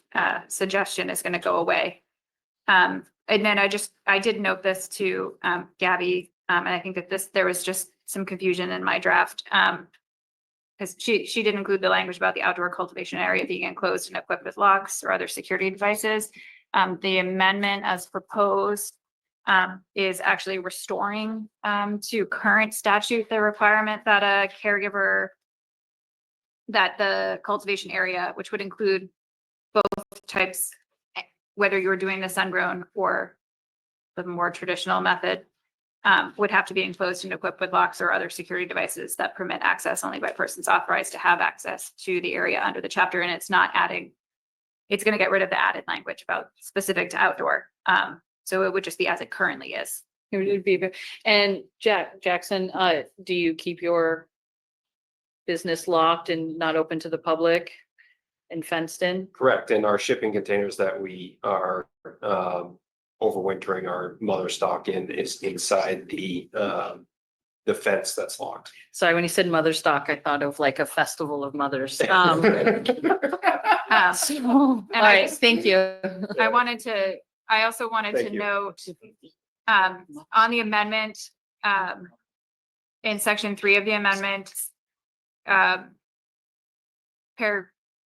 suggestion is gonna go away. And then I did note this to Gabby, and I think that there was just some confusion in my draft. Because she did include the language about the outdoor cultivation area being enclosed and equipped with locks or other security devices. The amendment as proposed is actually restoring to current statute the requirement that a caregiver, that the cultivation area, which would include both types, whether you were doing the sun-grown or the more traditional method, would have to be enclosed and equipped with locks or other security devices that permit access only by persons authorized to have access to the area under the chapter. And it's not adding, it's going to get rid of the added language about specific to outdoor. So it would just be as it currently is. It would be, and Jackson, do you keep your business locked and not open to the public and fenced in? Correct. And our shipping containers that we are overwintering our mother stock in is inside the fence that's locked. Sorry, when you said mother stock, I thought of like a festival of mothers. And All I right, just- thank you. I also wanted Thank to you. note, on the amendment, in section 3 of the amendment,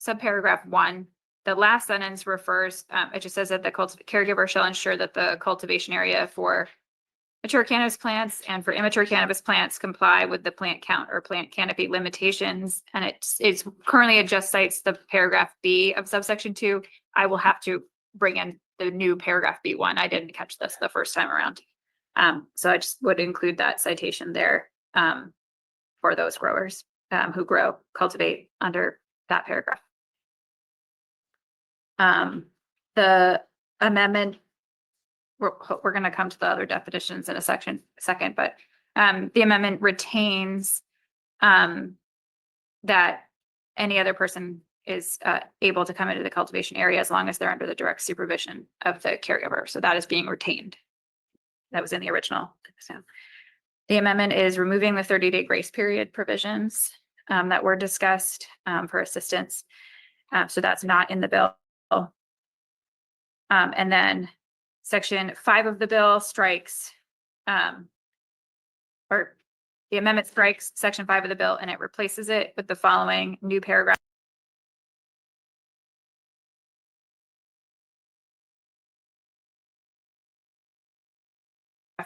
subparagraph 1, the last sentence refers, it just says that the caregiver shall ensure that the cultivation area for mature cannabis plants and for immature cannabis plants comply with the plant count or plant canopy limitations. And it's currently, it just cites the paragraph B of subsection 2. I will have to bring in the new paragraph B1. I didn't catch this the first time around. So I just would include that citation there for those growers who cultivate under that paragraph. The amendment, we're going to come to the other definitions in a second, but the amendment retains that any other person is able to come into the cultivation area as long as they're under the direct supervision of the caregiver. So that is being retained. That was in the original. So the amendment is removing the 30-day grace period provisions that were discussed for assistance. So that's not in the bill. And then section 5 of the bill strikes, or the amendment strikes section 5 of the bill and it replaces it with the following new paragraph.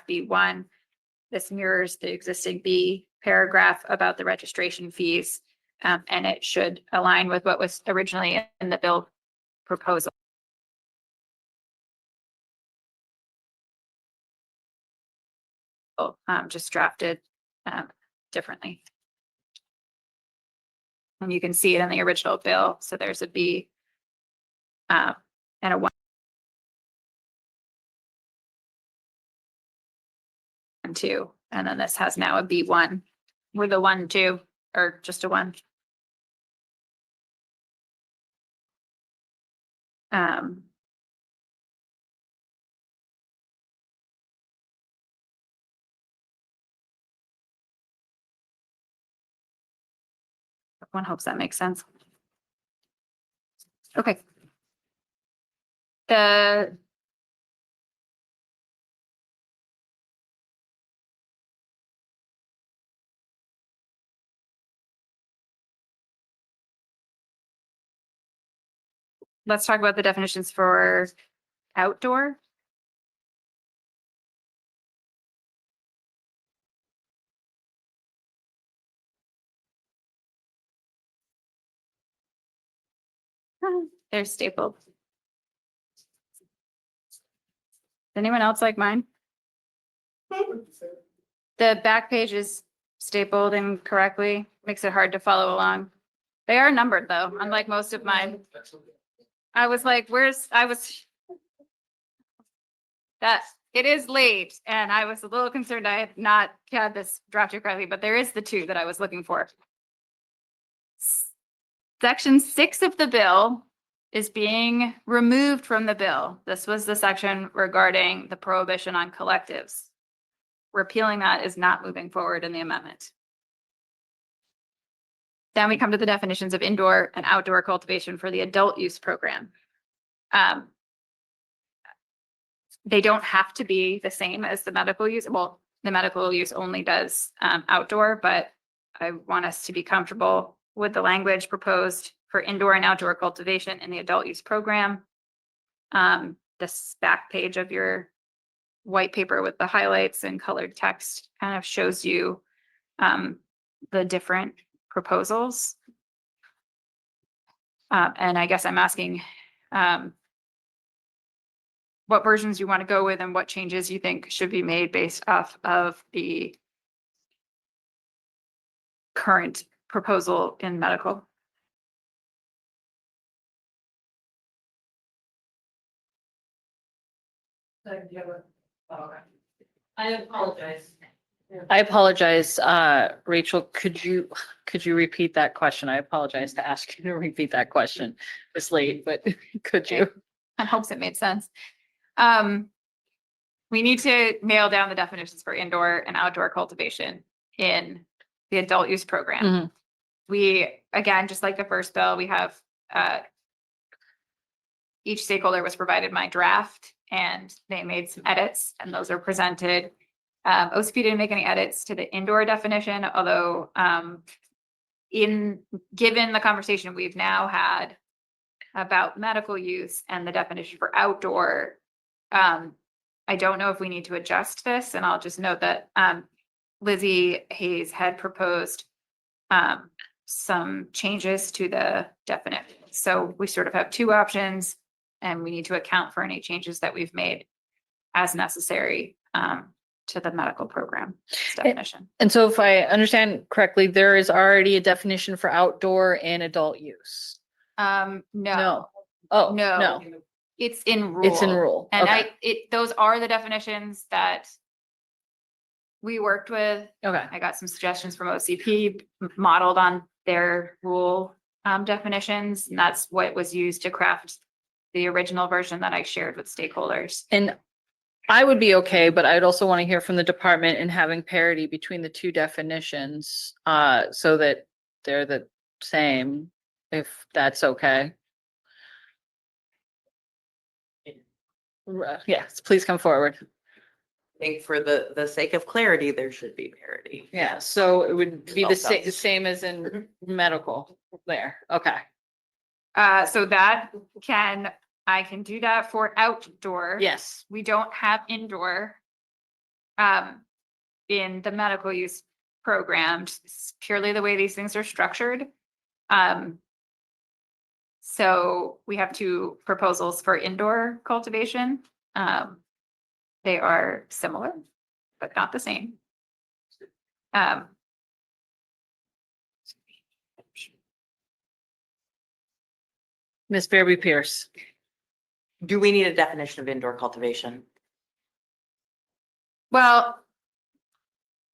B1. This mirrors the existing B paragraph about the registration fees, and it should align with what was originally in the bill proposal. Just drafted differently. And you can see it in the original bill. So there's a B and a 1 and 2. And then this has now a B1 with a 1, 2, or just a 1. One hopes that makes sense. Okay. Let's talk about the definitions for outdoor. They're stapled. Does anyone else like mine? The back page is stapled incorrectly, makes it hard to follow along. They are numbered though, unlike most of mine. I was like, that, it is late and I was a little concerned I had not had this drafted correctly, but there is the two that I was looking for. Section 6 of the bill is being removed from the bill. This was the section regarding the prohibition on collectives. Repealing that is not moving forward in the amendment. Then we come to the definitions of indoor and outdoor cultivation for the adult use program. They don't have to be the same as the medical use. Well, the medical use only does outdoor, but I want us to be comfortable with the language proposed for indoor and outdoor cultivation in the adult use program. This back page of your white paper with the highlights and colored text kind of shows you the different proposals. And I guess I'm asking what versions you want to go with and what changes you think should be made based off of the current proposal in medical. I apologize, Rachel, could you repeat that question? I apologize to ask you to repeat that question. It's late, but could you? I hope it made sense. We need to nail down the definitions for indoor and outdoor cultivation in the adult use program. Mhm. We, again, just like the first bill, we have, each stakeholder was provided my draft and they made some edits and those are presented. OCP didn't make any edits to the indoor definition, although, given the conversation we've now had about medical use and the definition for outdoor, I don't know if we need to adjust this, and I'll just note that Lizzie Hayes had proposed some changes to the definition. So we sort of have two options, and we need to account for any changes that we've made as necessary to the medical program definition. And so if I understand correctly, there is already a definition for outdoor and adult use. No, Oh, No. no, it's in rule. it's in rule. And Okay. those are the definitions that we worked with. Okay. I got some suggestions from OCP modeled on their rule definitions, and that's what was used to craft the original version that I shared with stakeholders. And I would be okay, but I'd also want to hear from the department and having parity between the two definitions, so that they're the same, if that's okay. Yes, please come forward. I think for the sake of clarity, there should be parity. Yeah, so it would be the Both same, sides. same as in medical there. Okay. So that I can do that for outdoor. Yes. We don't have indoor in the medical use program, just purely the way these things are structured. So we have two proposals for indoor cultivation. They are similar, but not the same. Miss Fairby Pierce. Do we need a definition of indoor cultivation? Well,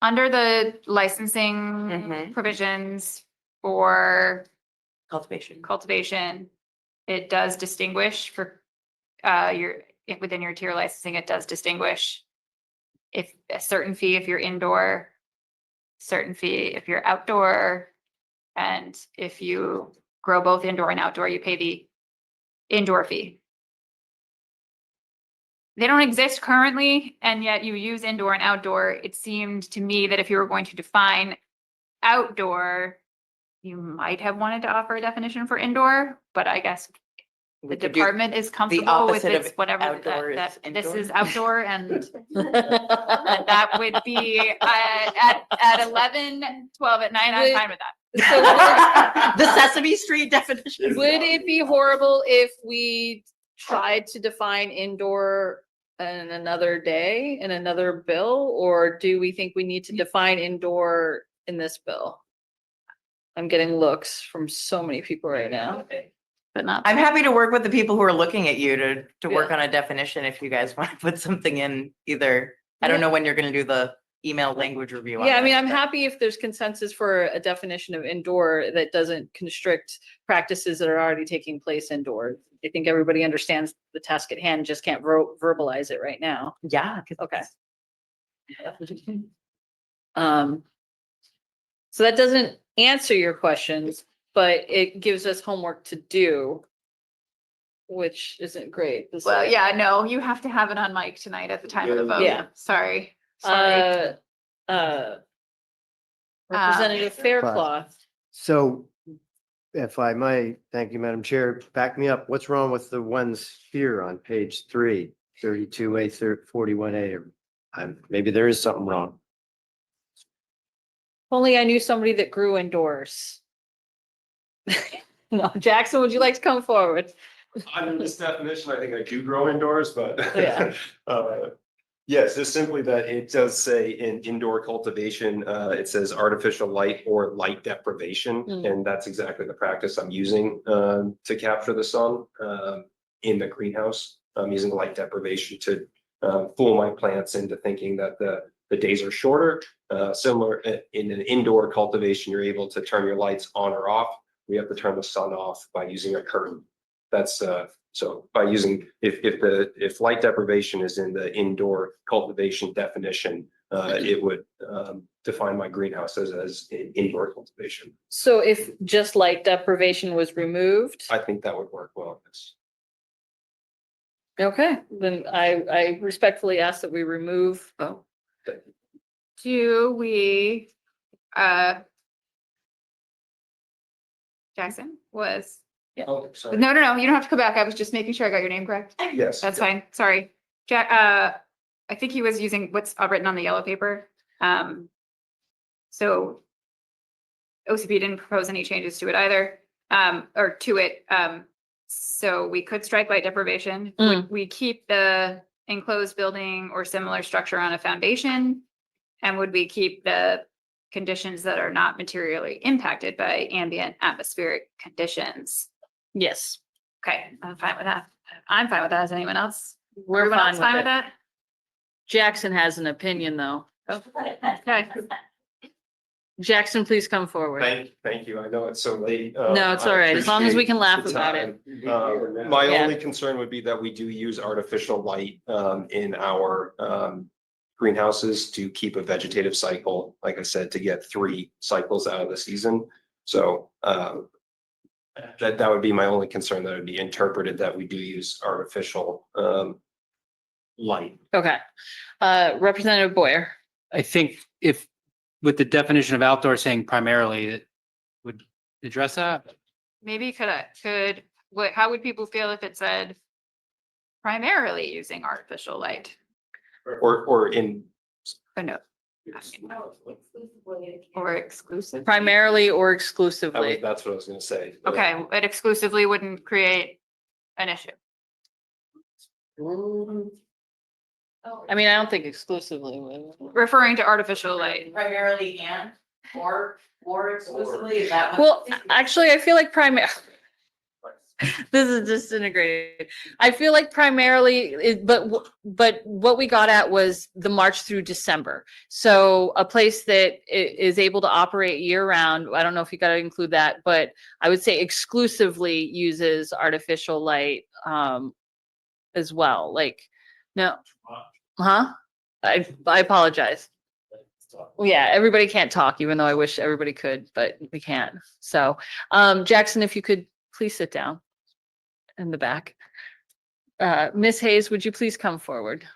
under the licensing Mhm. provisions for Cultivation. cultivation, it does distinguish for within your tier licensing, it does distinguish if a certain fee if you're indoor, certain fee if you're outdoor, and if you grow both indoor and outdoor, you pay the indoor fee. They don't exist currently, and yet you use indoor and outdoor. It seemed to me that if you were going to define outdoor, you might have wanted to offer a definition for indoor, but I guess the We could do department is comfortable with opposite of it, whatever outdoor that is this indoor. is outdoor and that would be at 11, 12 at night. I'm fine with that. So The Sesame Street definition. would it be horrible if we tried to define indoor in another day, in another bill? Or do we think we need to define indoor in this bill? I'm getting looks from so many people right now, but not. I'm happy to work with the people who are looking at you to work on a definition if you guys want to put something in either. I don't know when you're gonna do the email language review. on Yeah, I mean, this, I'm but- happy if there's consensus for a definition of indoor that doesn't constrict practices that are already taking place indoors. I think everybody understands the task at hand, just can't verbalize it right now. Yeah. 'cause Okay. it's- So that doesn't answer your questions, but it gives us homework to do, which isn't great. This Well, is- yeah, no, you have to have it on mic tonight at the time of the vote. Yeah. Sorry. Sorry. Representative Faircloth. So if I may, thank you, Madam Chair, back me up. What's wrong with the ones here on page 3, 32A, 41A? Maybe there is something wrong. Only I knew somebody that grew indoors. No, Jackson, would you like to come forward? Under this definition, I think I do grow indoors, but Yeah. yes, just simply that it does say in indoor cultivation, it says artificial light or light deprivation. Mm. And that's exactly the practice I'm using to capture the sun in the greenhouse. I'm using light deprivation to fool my plants into thinking that the days are shorter. Similar in an indoor cultivation, you're able to turn your lights on or off. We have to turn the sun off by using a curtain. That's so by using, if light deprivation is in the indoor cultivation definition, it would define my greenhouse as indoor cultivation. So if just light deprivation was removed, I think that would work well. Yes. okay, then I respectfully ask that we remove. Oh, Do we, Jackson was, Oh, sorry. no, you don't have to come back. I was just making sure I got your name correct. Yes. That's fine. Sorry. Jack, I think he was using what's written on the yellow paper. So OCP didn't propose any changes to it either, or to it. So we could strike light deprivation. Would we keep the enclosed building or similar structure on a foundation? And would we keep the conditions that are not materially impacted by ambient atmospheric conditions? yes, Okay, I'm fine with that. I'm fine with that. Is anyone else? we're Everyone fine else with fine with it. that? Jackson has an opinion, though. Okay. Jackson, please come forward. Thank you. I know it's so late. No, it's all right, as long as we can laugh about it. My Yeah. only concern would be that we do use artificial light in our greenhouses to keep a vegetative cycle, like I said, to get 3 cycles out of the season. So that would be my only concern, that it would be interpreted that we do use artificial light. Okay, Representative Boyer. I think if, with the definition of outdoor saying primarily, it would address that. Maybe how would people feel if it said primarily using artificial light? Or in, Or no? Or exclusive? Primarily or exclusively? that's what I was gonna say. Okay, it exclusively wouldn't create an issue. I mean, I don't think exclusively. would. Referring to artificial light. Primarily or exclusively, is that? Well, actually, I feel like this is disintegrated. I feel like primarily, but what we got at was the March through December. So a place that is able to operate year round, I don't know if you got to include that, but I would say exclusively uses artificial light as well. Like, no, huh? I apologize. Yeah, everybody can't talk, even though I wish everybody could, but we can't. So, Jackson, if you could please sit down in the back. Ms. Hayes, would you please come forward?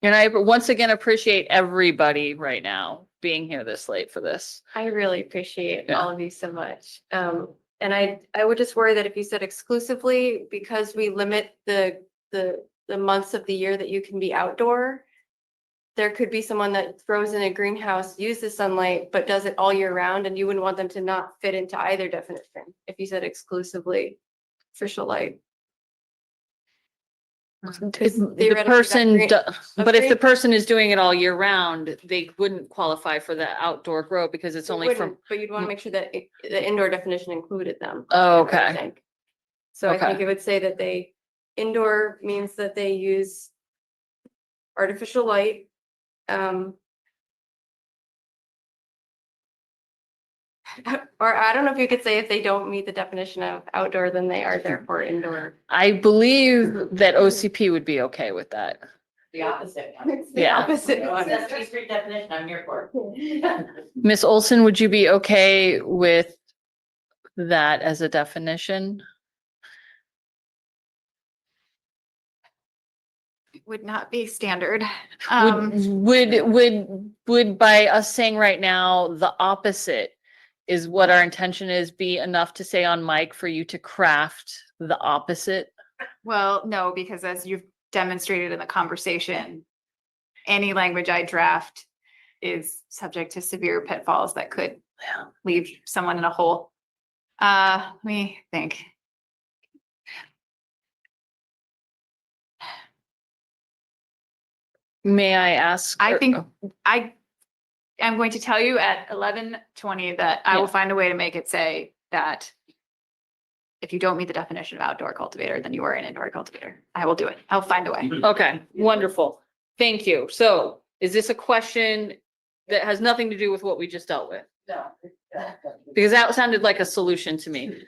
And I once again appreciate everybody right now being here this late for this. I really appreciate Yeah. all of you so much. And I would just worry that if you said exclusively, because we limit the months of the year that you can be outdoor, there could be someone that grows in a greenhouse, uses sunlight, but does it all year round, and you wouldn't want them to not fit into either definition if you said exclusively artificial light. If the theoretically, that person, green- but if the green- person is doing it all year round, they wouldn't qualify for the outdoor grow because it's You only from. wouldn't, but you'd want to make sure that the indoor definition included them. Oh, I would okay. think. So I think Okay. it would say that indoor means that they use artificial light. Or I don't know if you could say if they don't meet the definition of outdoor, then they are therefore indoor. I believe that OCP would be okay with that. The opposite one. It's the Yeah. opposite one. That's the street definition I'm here for. Miss Olson, would you be okay with that as a definition? Would not be standard. Would by us saying right now, the opposite is what our intention is, be enough to say on mic for you to craft the opposite? Well, no, because as you've demonstrated in the conversation, any language I draft is subject to severe pitfalls that could leave someone in a hole. Let me think. May I ask? I or- think oh, I am going to tell you at 11:20 that I will Yeah. find a way to make it say that if you don't meet the definition of outdoor cultivator, then you are an indoor cultivator. I will do it. I'll find a way. Okay, wonderful. Thank you. So is this a question that has nothing to do with what we just dealt with? No. Because that sounded like a solution to me.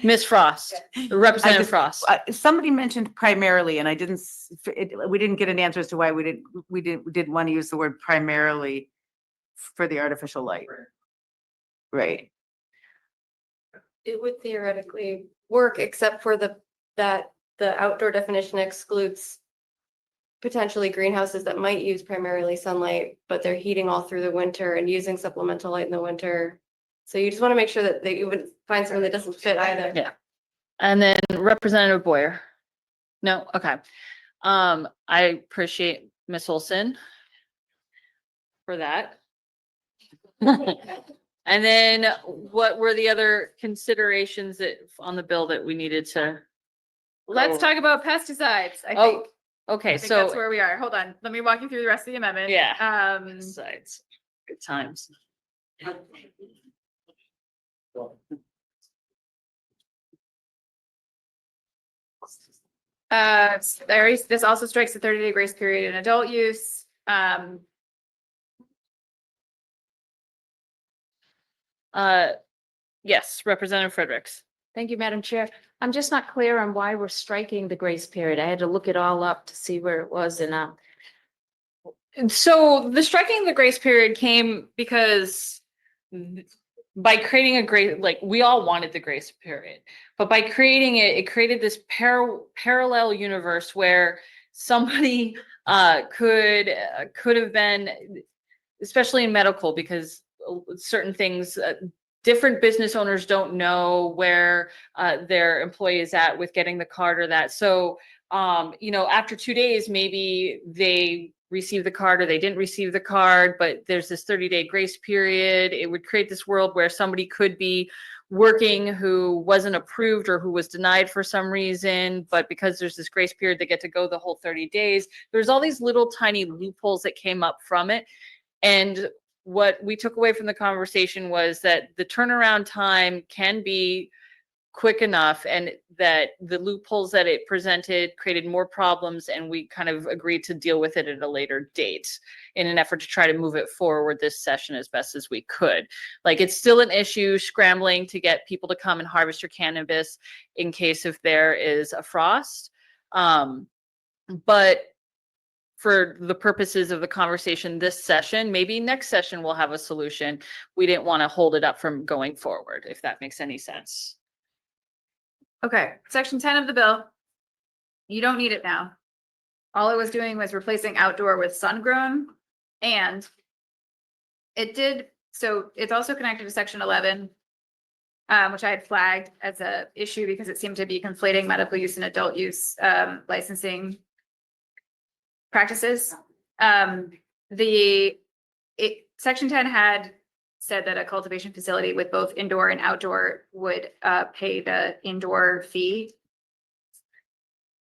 Miss Frost, Representative just- Frost. Somebody mentioned primarily, and I didn't, we didn't get an answer as to why we didn't want to use the word primarily for the artificial light. Right. It would theoretically work, except for that the outdoor definition excludes potentially greenhouses that might use primarily sunlight, but they're heating all through the winter and using supplemental light in the winter. So you just want to make sure that you would find something that doesn't fit either. Yeah. And then Representative Boyer. No, okay. I appreciate Miss Olson for that. And then what were the other considerations that on the bill that we needed to? Let's talk about pesticides, I think. Oh, okay, I think that's so, where we are. Hold on. Let me walk you through the rest of the amendment. Yeah. Um, sides, good times. this also strikes the 30-day grace period in adult use. Yes, Representative Fredericks. Thank you, Madam Chair. I'm just not clear on why we're striking the grace period. I had to look it all up to see where it was and And so the striking of the grace period came because by creating a grace, like we all wanted the grace period, but by creating it, it created this parallel universe where somebody could have been, especially in medical, because certain things, different business owners don't know where their employee is at with getting the card or that. So, after 2 days, maybe they receive the card or they didn't receive the card, but there's this 30-day grace period. It would create this world where somebody could be working who wasn't approved or who was denied for some reason, but because there's this grace period, they get to go the whole 30 days. There's all these little tiny loopholes that came up from it. And what we took away from the conversation was that the turnaround time can be quick enough and that the loopholes that it presented created more problems, and we kind of agreed to deal with it at a later date in an effort to try to move it forward this session as best as we could. Like, it's still an issue scrambling to get people to come and harvest your cannabis in case if there is a frost. But for the purposes of the conversation this session, maybe next session we'll have a solution. We didn't want to hold it up from going forward, if that makes any sense. Okay, section 10 of the bill. You don't need it now. All it was doing was replacing outdoor with sun-grown, and it did, so it's also connected to section 11, which I had flagged as a issue because it seemed to be conflating medical use and adult use licensing practices. Section 10 had said that a cultivation facility with both indoor and outdoor would pay the indoor fee.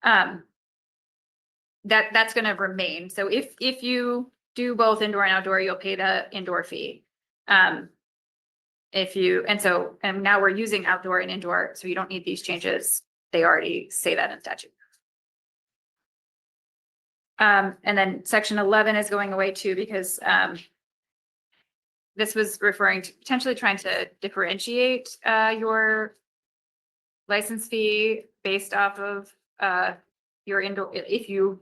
That's gonna remain. So if you do both indoor and outdoor, you'll pay the indoor fee. And now we're using outdoor and indoor, so you don't need these changes. They already say that in statute. And then section 11 is going away too, because this was referring to potentially trying to differentiate your license fee based off of your indoor, if you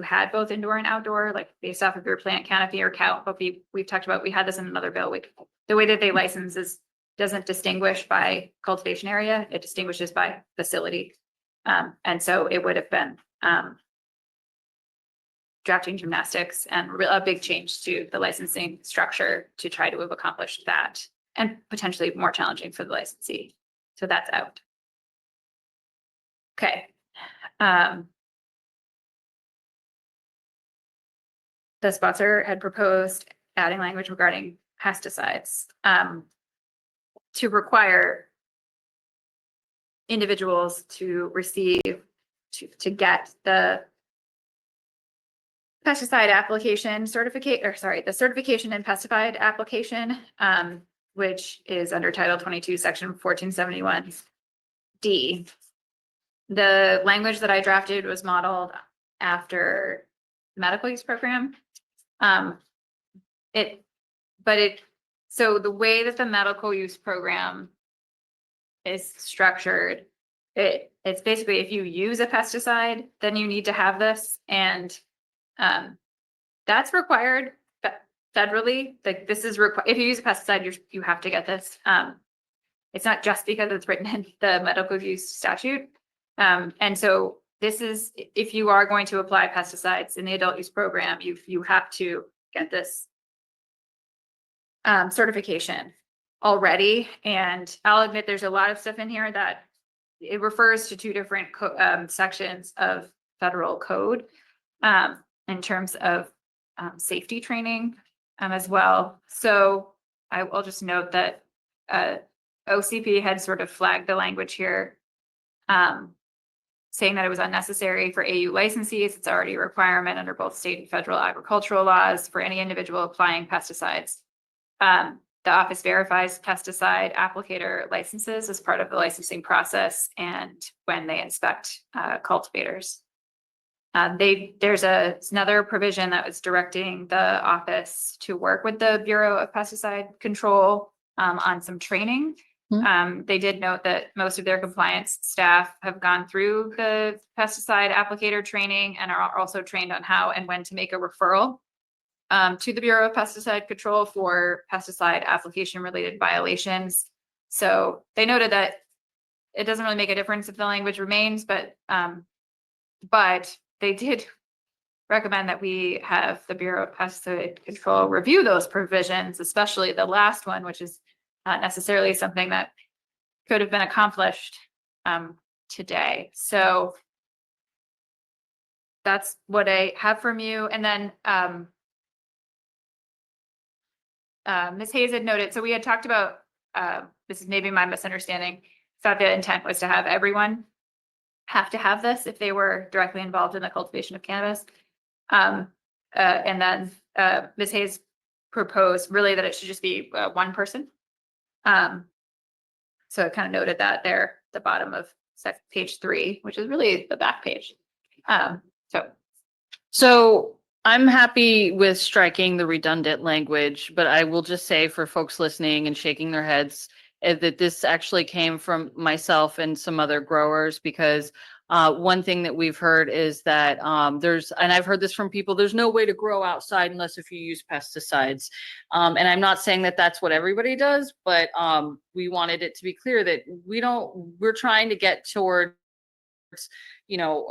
had both indoor and outdoor, like based off of your plant canopy or count. But we've talked about, we had this in another bill. The way that they license doesn't distinguish by cultivation area, it distinguishes by facility. And so it would have been drafting gymnastics and a big change to the licensing structure to try to have accomplished that, and potentially more challenging for the licensee. So that's out. Okay. The sponsor had proposed adding language regarding pesticides to require individuals to receive, to get the pesticide application certificate, or sorry, the certification and pesticide application, which is under Title 22, Section 1471D. The language that I drafted was modeled after the medical use program. So the way that the medical use program is structured, it's basically, if you use a pesticide, then you need to have this, and that's required federally. Like, this is required. If you use a pesticide, you have to get this. It's not just because it's written in the medical use statute. And so this is, if you are going to apply pesticides in the adult use program, you have to get this certification already. And I'll admit there's a lot of stuff in here that it refers to two different sections of federal code in terms of safety training as well. So I'll just note that OCP had sort of flagged the language here, saying that it was unnecessary for AU licensees. It's already a requirement under both state and federal agricultural laws for any individual applying pesticides. The office verifies pesticide applicator licenses as part of the licensing process and when they inspect cultivators. There's another provision that was directing the office to work with the Bureau of Pesticide Control on some training. They did note that most of their compliance staff have gone through the pesticide applicator training and are also trained on how and when to make a referral to the Bureau of Pesticide Control for pesticide application related violations. So they noted that it doesn't really make a difference if the language remains, but they did recommend that we have the Bureau of Pesticide Control review those provisions, especially the last one, which is not necessarily something that could have been accomplished today. So that's what I have from you. And then Ms. Hayes had noted, so we had talked about, this is maybe my misunderstanding, thought the intent was to have everyone have to have this if they were directly involved in the cultivation of cannabis. And then Ms. Hayes proposed really that it should just be one person. So I kind of noted that there at the bottom of page 3, which is really the back page. So I'm happy with striking the redundant language, but I will just say for folks listening and shaking their heads that this actually came from myself and some other growers, because one thing that we've heard is that and I've heard this from people, there's no way to grow outside unless if you use pesticides. And I'm not saying that that's what everybody does, but we wanted it to be clear that we're trying to get towards,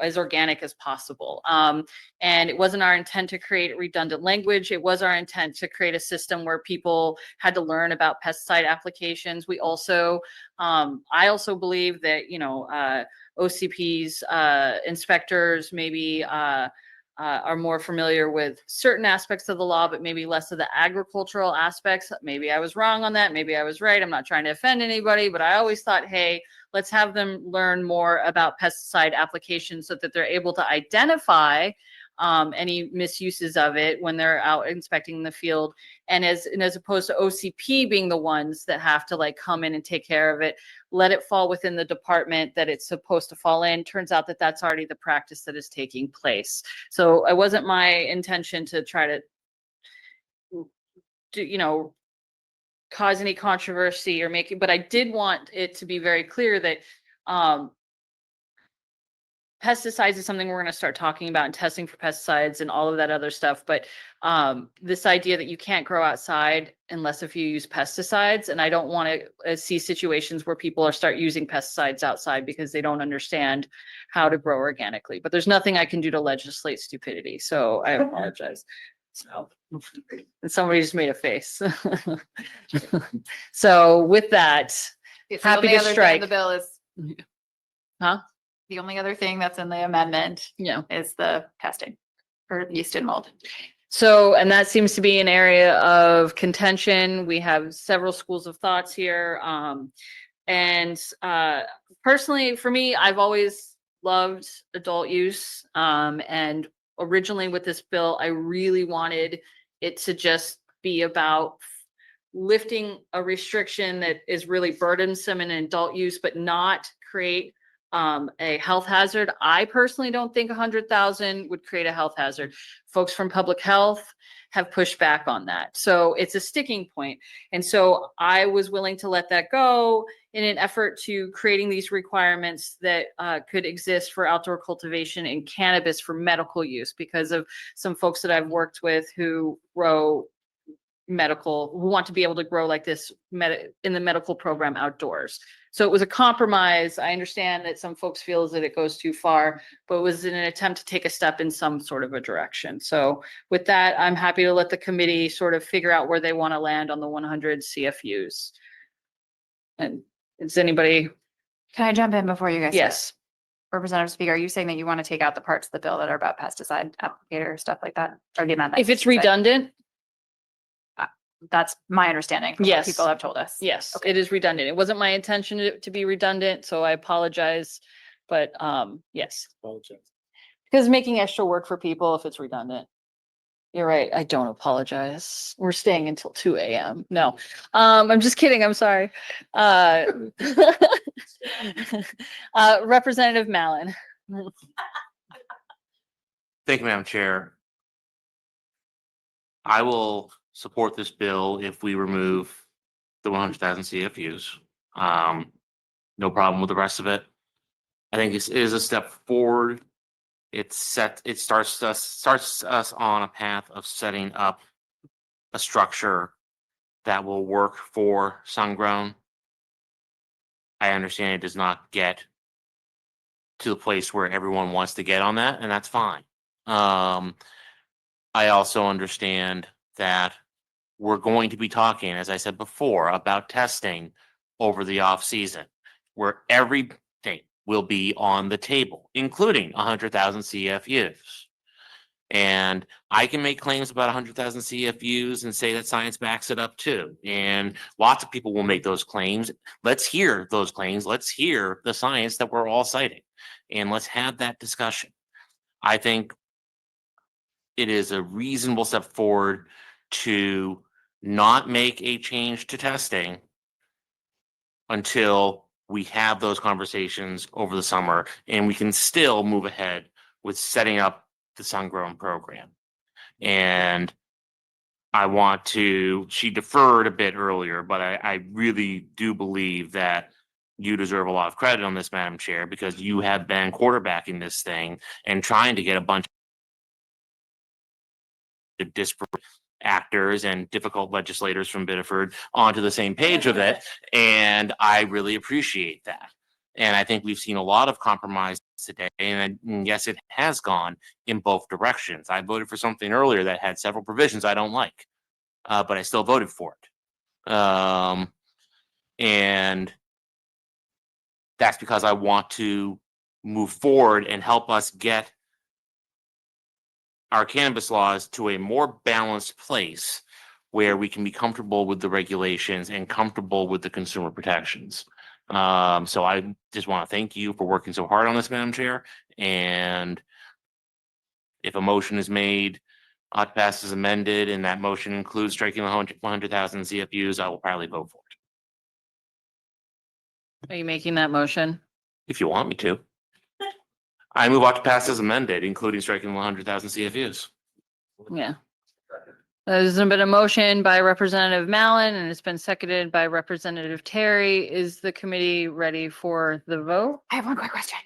as organic as possible. And it wasn't our intent to create redundant language. It was our intent to create a system where people had to learn about pesticide applications. We also, I also believe that, OCP's inspectors maybe are more familiar with certain aspects of the law, but maybe less of the agricultural aspects. Maybe I was wrong on that. Maybe I was right. I'm not trying to offend anybody, but I always thought, hey, let's have them learn more about pesticide applications so that they're able to identify any misuses of it when they're out inspecting the field. And as opposed to OCP being the ones that have to like come in and take care of it, let it fall within the department that it's supposed to fall in. Turns out that that's already the practice that is taking place. So it wasn't my intention to try to do, cause any controversy or make it, but I did want it to be very clear that pesticides is something we're going to start talking about and testing for pesticides and all of that other stuff. But this idea that you can't grow outside unless if you use pesticides, and I don't want to see situations where people start using pesticides outside because they don't understand how to grow organically. But there's nothing I can do to legislate stupidity, so I apologize. So somebody just made a face. So with that, The happy only to other thing in strike. The bill is. Huh? The only other thing that's in the amendment Yeah. is the testing for yeast and mold. So, and that seems to be an area of contention. We have several schools of thoughts here. Personally, for me, I've always loved adult use. And originally with this bill, I really wanted it to just be about lifting a restriction that is really burdensome in adult use, but not create a health hazard. I personally don't think 100,000 would create a health hazard. Folks from public health have pushed back on that. So it's a sticking point. And so I was willing to let that go in an effort to creating these requirements that could exist for outdoor cultivation and cannabis for medical use because of some folks that I've worked with who grow who want to be able to grow like this in the medical program outdoors. So it was a compromise. I understand that some folks feel that it goes too far, but it was in an attempt to take a step in some sort of a direction. So with that, I'm happy to let the committee sort of figure out where they want to land on the 100 CFUs. And is anybody? Can I jump in before you guys? Yes. Representative Speaker, are you saying that you want to take out the parts of the bill that are about pesticide applicator, stuff like that? Or the amendment? If it's redundant, That's my understanding from what Yes. people have told us. yes, Okay. it is redundant. It wasn't my intention to be redundant, so I apologize. But yes, because making extra work for people if it's redundant. You're right. I don't apologize. We're staying until 2 a.m. No, I'm just kidding. I'm sorry. Representative Mallon. Thank you, Madam Chair. I will support this bill if we remove the 100,000 CFUs. No problem with the rest of it. I think it is a step forward. It starts us on a path of setting up a structure that will work for sun-grown. I understand it does not get to the place where everyone wants to get on that, and that's fine. I also understand that we're going to be talking, as I said before, about testing over the off season, where everything will be on the table, including 100,000 CFUs. And I can make claims about 100,000 CFUs and say that science backs it up too. And lots of people will make those claims. Let's hear those claims. Let's hear the science that we're all citing, and let's have that discussion. I think it is a reasonable step forward to not make a change to testing until we have those conversations over the summer, and we can still move ahead with setting up the sun-grown program. And she deferred a bit earlier, but I really do believe that you deserve a lot of credit on this, Madam Chair, because you have been quarterbacking this thing and trying to get a bunch of disparate actors and difficult legislators from Biddeford onto the same page with it. And I really appreciate that. And I think we've seen a lot of compromise today. And yes, it has gone in both directions. I voted for something earlier that had several provisions I don't like, but I still voted for it. And that's because I want to move forward and help us get our cannabis laws to a more balanced place where we can be comfortable with the regulations and comfortable with the consumer protections. So I just want to thank you for working so hard on this, Madam Chair. And if a motion is made, ought to pass as amended, and that motion includes striking the 100,000 CFUs, I will probably vote for it, Are you making that motion? if you want me to. I move ought to pass as amended, including striking 100,000 CFUs. Yeah. There's been a motion by Representative Mallon and it's been seconded by Representative Terry. Is the committee ready for the vote? I have one quick question.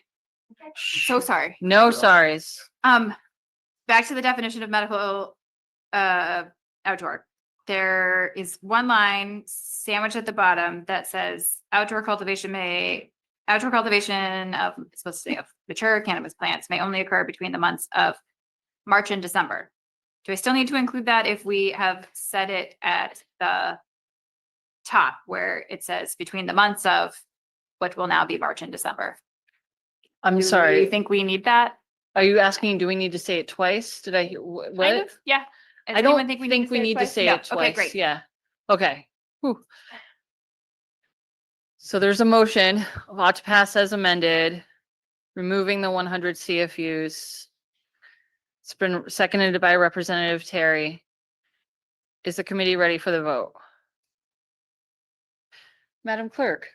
So sorry. No sorries. Back to the definition of medical, outdoor. There is one line sandwiched at the bottom that says outdoor cultivation of, it's supposed to say of mature cannabis plants may only occur between the months of March and December. Do I still need to include that if we have set it at the top where it says between the months of, what will now be March and December? I'm Do you sorry. think we need that? Are you asking, do we need to say it twice? Did I hear, Kind what? of, yeah. Does I anyone don't think we need to twice? say No. it twice. Okay, great. Yeah. Okay. Whew. So there's a motion, ought to pass as amended, removing the 100 CFUs. It's been seconded by Representative Terry. Is the committee ready for the vote? Madam Clerk?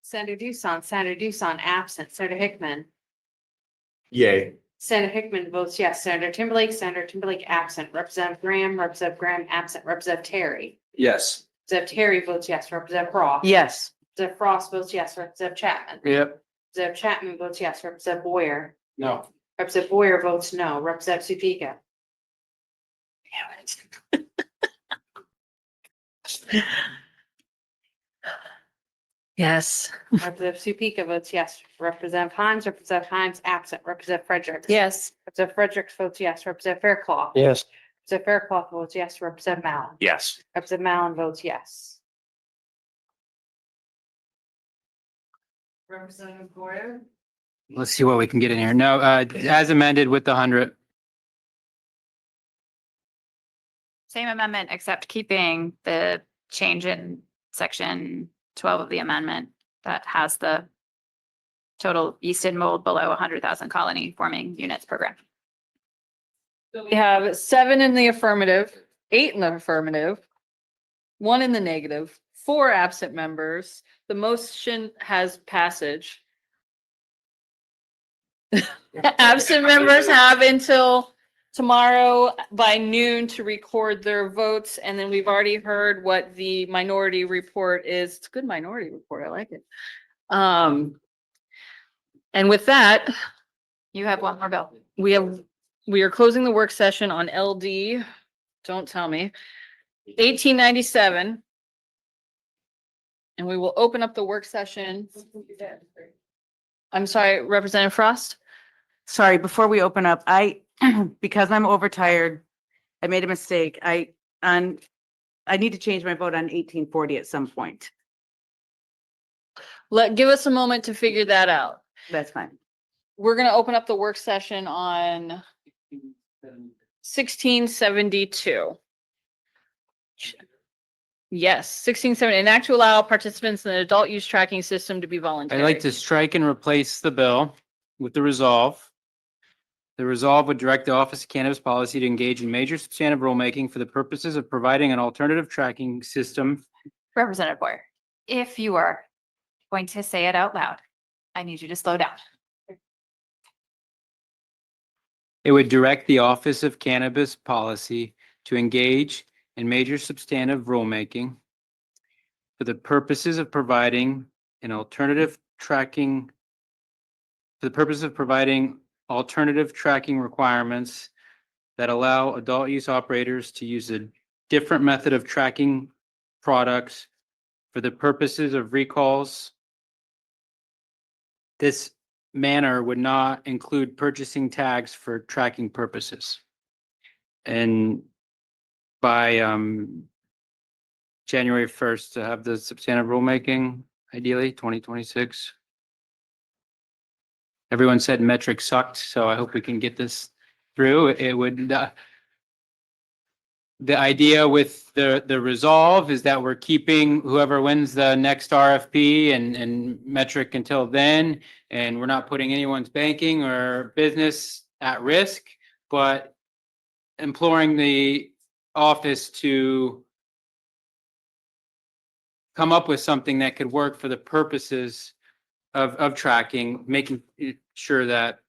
Senator Doosan absent, Senator Hickman. Yay. Senator Hickman votes yes, Senator Timberlake absent, Representative Graham absent, Representative Terry. Yes. Representative Terry votes yes, Representative Frost. Yes. Representative Frost votes yes, Representative Chapman. Yep. Representative Chapman votes yes, Representative Boyer. No. Representative Boyer votes no, Representative Supika. Yes. Representative Supika votes yes, Representative Himes absent, Representative Fredericks. Yes. Representative Fredericks votes yes, Representative Fairclough. Yes. Representative Fairclough votes yes, Representative Mallon. Yes. Representative Mallon votes yes. Representative Boyer. Let's see what we can get in here. No, as amended with the 100. Same amendment, except keeping the change in section 12 of the amendment that has the total yeast and mold below 100,000 colony forming units program. We have 7 in the affirmative, 8 in the affirmative, 1 in the negative, 4 absent members. The motion has passage. Absent members have until tomorrow by noon to record their votes, and then we've already heard what the minority report is. It's a good minority report. I like it. And with that, You have one more bill. we are closing the work session on LD, don't tell me, 1897. And we will open up the work session. I'm sorry, Representative Frost? Sorry, before we open up, because I'm overtired, I made a mistake. I need to change my vote on 1840 at some point. Give us a moment to figure that out. That's fine. We're gonna open up the work session on 1672. Yes, 1670, enact to allow participants in the adult use tracking system to be voluntary. I'd like to strike and replace the bill with the resolve. The resolve would direct the Office of Cannabis Policy to engage in major substantive rulemaking for the purposes of providing an alternative tracking system. Representative Boyer, if you are going to say it out loud, I need you to slow down. It would direct the Office of Cannabis Policy to engage in major substantive rulemaking for the purposes of providing an alternative tracking, for the purpose of providing alternative tracking requirements that allow adult use operators to use a different method of tracking products for the purposes of recalls. This manner would not include purchasing tags for tracking purposes. And by January 1st to have the substantive rulemaking, ideally 2026. everyone said metric sucked, so I hope we can get this through. It would, the idea with the resolve is that we're keeping whoever wins the next RFP and metric until then. And we're not putting anyone's banking or business at risk, but imploring the office to come up with something that could work for the purposes of tracking, making sure that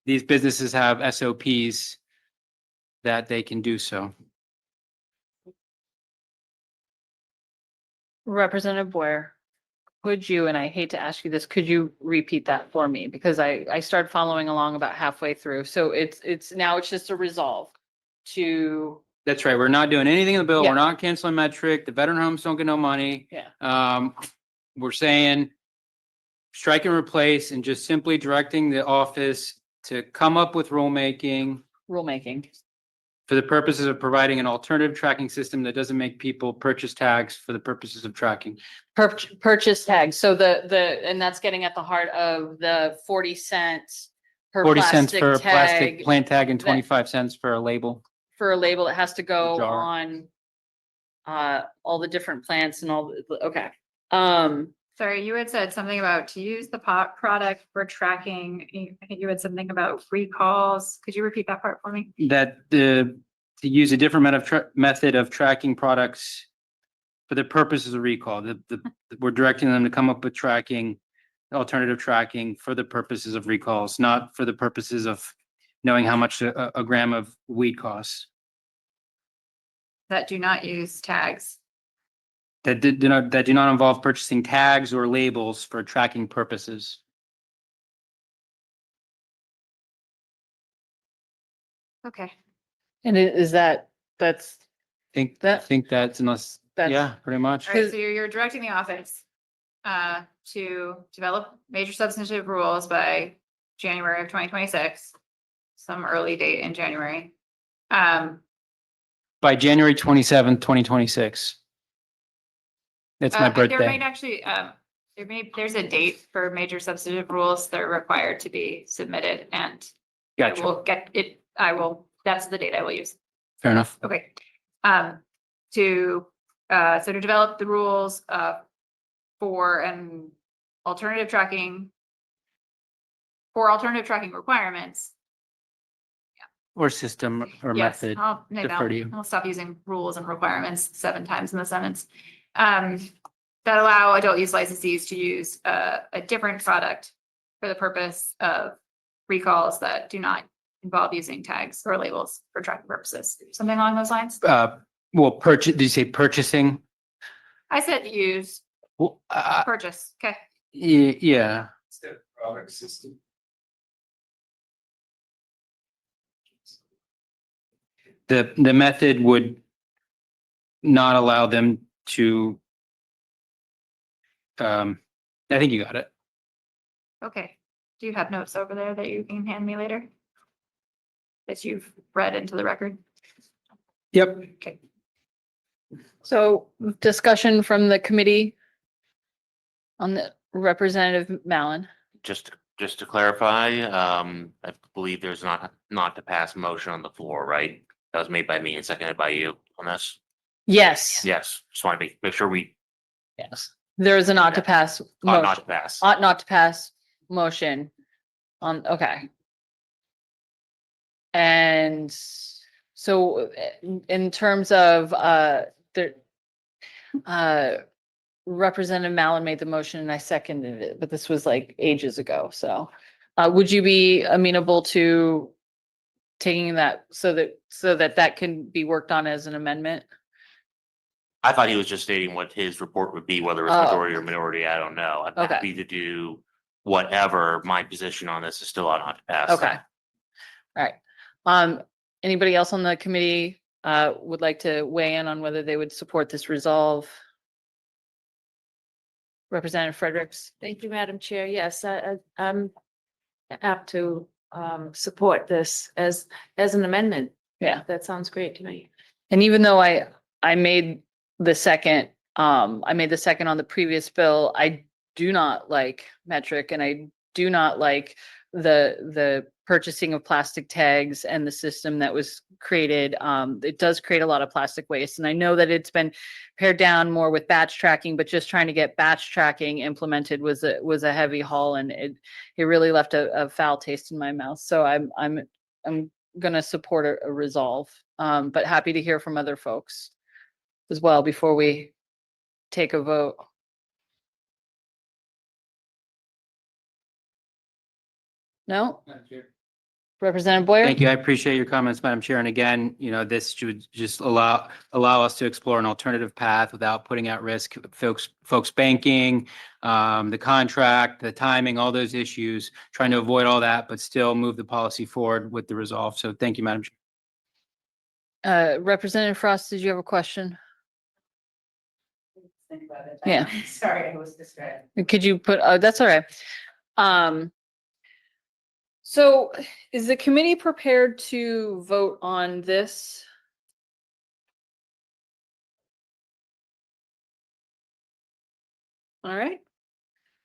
these businesses have SOPs that they can do so. Representative Boyer, could you, and I hate to ask you this, could you repeat that for me? Because I started following along about halfway through. So it's now it's just a resolve to, That's right. We're not doing anything in the bill. Yeah. We're not canceling metric. The veteran homes don't get no money. yeah, We're saying strike and replace and just simply directing the office to come up with rulemaking rulemaking. for the purposes of providing an alternative tracking system that doesn't make people purchase tags for the purposes of tracking. Purchase tags. So and that's getting at the heart of the 40 cents per 40 cents for a plastic plastic tag plant tag and that- 25 cents for a label. for a label. It has to go jar. on all the different plants and okay. Sorry, you had said something about to use the pot product for tracking. I think you had something about recalls. Could you repeat that part for me? That to use a different method of tracking products for the purposes of recall. We're directing them to come up with tracking, alternative tracking for the purposes of recalls, not for the purposes of knowing how much a gram of weed costs. That do not use tags. That do not involve purchasing tags or labels for tracking purposes. Okay. And that's I That- think that's unless, That's- yeah, pretty much. All right, so you're directing the office to develop major substantive rules by January of 2026, some early date in January. By January 27th, 2026. It's my There birthday. might actually, there's a date for major substantive rules that are required to be submitted, and I Gotcha. will get it, that's the date I will use. Fair enough. Okay. So to develop the rules for an alternative tracking requirements. Or system or Yes, method. maybe defer to you. I'll stop using rules and requirements 7 times in the sentence. That allow adult use licensees to use a different product for the purpose of recalls that do not involve using tags or labels for tracking purposes. Something along those lines? Well, purchase, did you say purchasing? I said use, Well, purchase, okay. yeah. Product system. The method would not allow them to, I think you got it. Okay. Do you have notes over there that you can hand me later? That you've read into the record? Yep. Okay. So discussion from the committee on the Representative Mallon. Just to clarify, I believe there's not to pass motion on the floor, right? That was made by me and seconded by you on this. Yes. Yes, just want to make sure we Yes. There is a not to pass. ought not motion. to pass. Ought not to pass motion on, okay. And so in terms of, Representative Mallon made the motion and I seconded it, but this was like ages ago, so. Would you be amenable to taking that so that can be worked on as an amendment? I thought he was just stating what his report would be, whether it's Oh. majority or minority, I don't know. I'm Okay. happy to do whatever. My position on this is still ought not to pass. Okay. All right. Anybody else on the committee, would like to weigh in on whether they would support this resolve? Representative Fredericks? Thank you, Madam Chair. Yes, I'm apt to support this as an amendment. Yeah. That sounds great to me. And even though I made the second on the previous bill, I do not like metric and I do not like the purchasing of plastic tags and the system that was created. It does create a lot of plastic waste. And I know that it's been pared down more with batch tracking, but just trying to get batch tracking implemented was a heavy haul, and it really left a foul taste in my mouth. So I'm gonna support a resolve, but happy to hear from other folks as well before we take a vote. No? Representative Boyer? Thank you. I appreciate your comments, Madam Chair. And again, this should just allow us to explore an alternative path without putting at risk folks banking, the contract, the timing, all those issues, trying to avoid all that, but still move the policy forward with the resolve. So thank you, Madam Chair. Representative Frost, did you have a question? Think about it. Yeah. Sorry, I was distracted. Could you put, that's all right. So is the committee prepared to vote on this? All right.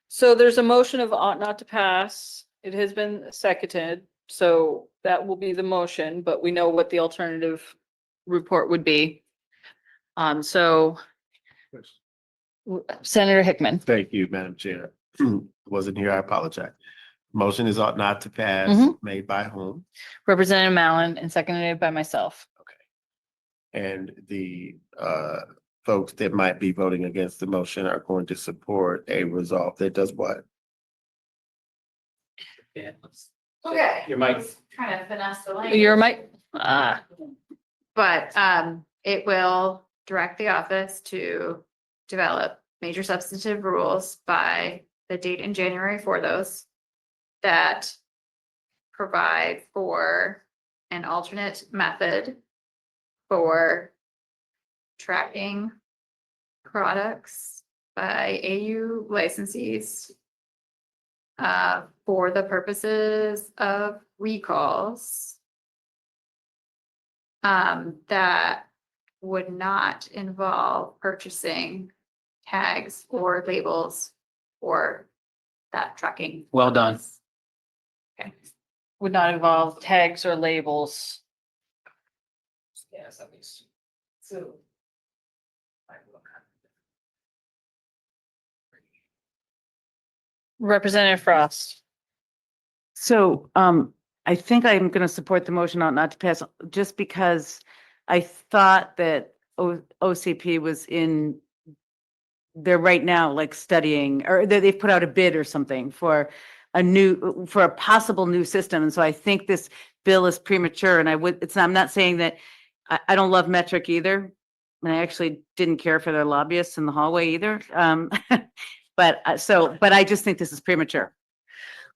So there's a motion of ought not to pass. It has been seconded, so that will be the motion, but we know what the alternative report would be. So Senator Hickman. Thank you, Madam Chair. Wasn't here, I apologize. Motion is ought not to pass, Mhm. made by whom? Representative Mallon and seconded by myself. And the folks that might be voting against the motion are going to support a resolve that does what? Okay. Your mic. Trying to finesse the language. Your mic, But it will direct the office to develop major substantive rules by the date in January for those that provide for an alternate method for tracking products by AU licensees for the purposes of recalls that would not involve purchasing tags or labels for that tracking. Well done. purpose. Okay. would not involve tags or labels. Yes, at least. So. Representative Frost. So, I think I'm going to support the motion ought not to pass, just because I thought that OCP was they're right now like studying, or they've put out a bid or something for a possible new system. And so I think this bill is premature, and I'm not saying that, I don't love Metric either. And I actually didn't care for their lobbyists in the hallway either. But I just think this is premature.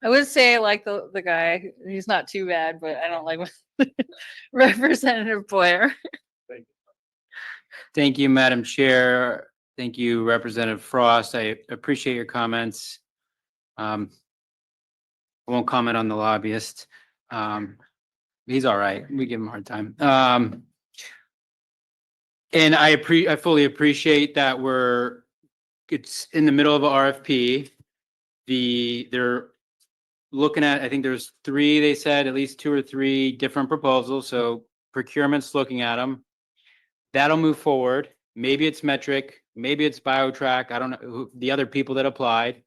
I would say I like the guy. He's not too bad, but I don't like Representative Boyer. Thank you, Madam Chair. Thank you, Representative Frost. I appreciate your comments. I won't comment on the lobbyist. He's all right. We give him a hard time. And I fully appreciate that it's in the middle of a RFP. They're looking at, I think there's three, they said, at least 2 or 3 different proposals. So procurement's looking at them. That'll move forward. Maybe it's Metric, maybe it's BioTrack. I don't know the other people that applied.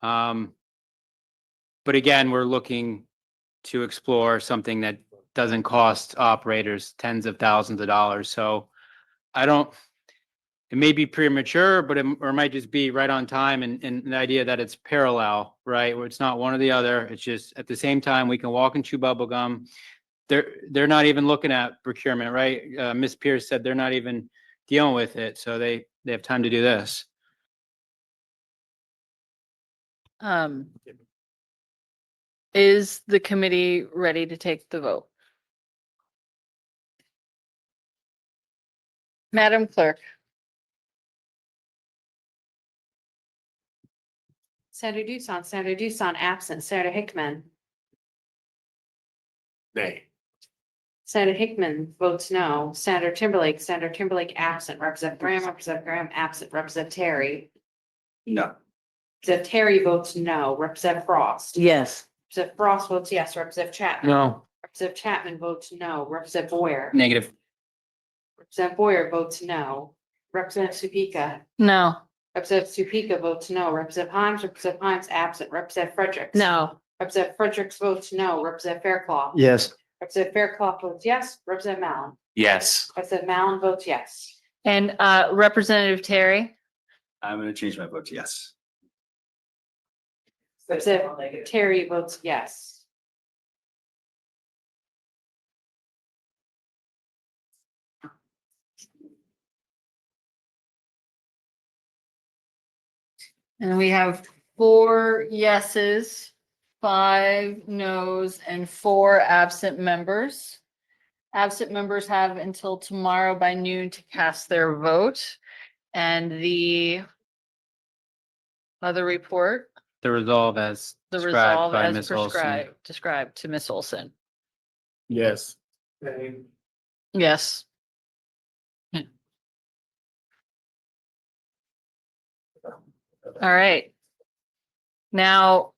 But again, we're looking to explore something that doesn't cost operators tens of thousands of dollars. So it may be premature, but it might just be right on time, and the idea that it's parallel, right? Where it's not one or the other. It's just at the same time, we can walk and chew bubble gum. They're not even looking at procurement, right? Ms. Pierce said they're not even dealing with it. So they have time to do this. Is the committee ready to take the vote? Madam Clerk. Senator Doosan absent. Senator Hickman. Nay. Senator Hickman votes no. Senator Timberlake absent. Representative Graham absent. Representative Terry. No. Representative Terry votes no. Representative Frost. Yes. Representative Frost votes yes. Representative Chapman. No. Representative Chapman votes no. Representative Boyer. Negative. Representative Boyer votes no. Representative Supika. No. Representative Supika votes no. Representative Himes absent. Representative Fredericks. No, Representative Fredericks votes no. Representative Fairclough. Yes. Representative Fairclough votes yes. Representative Mallon. Yes. Representative Mallon votes yes. And Representative Terry? I'm gonna change my vote to yes. Representative Terry votes yes. And we have 4 yeses, 5 nos, and 4 absent members. Absent members have until tomorrow by noon to cast their vote. And the other report, The resolve as the described resolve by as Ms. Olson. described to Ms. Olson. Yes. Yes. All right. Now,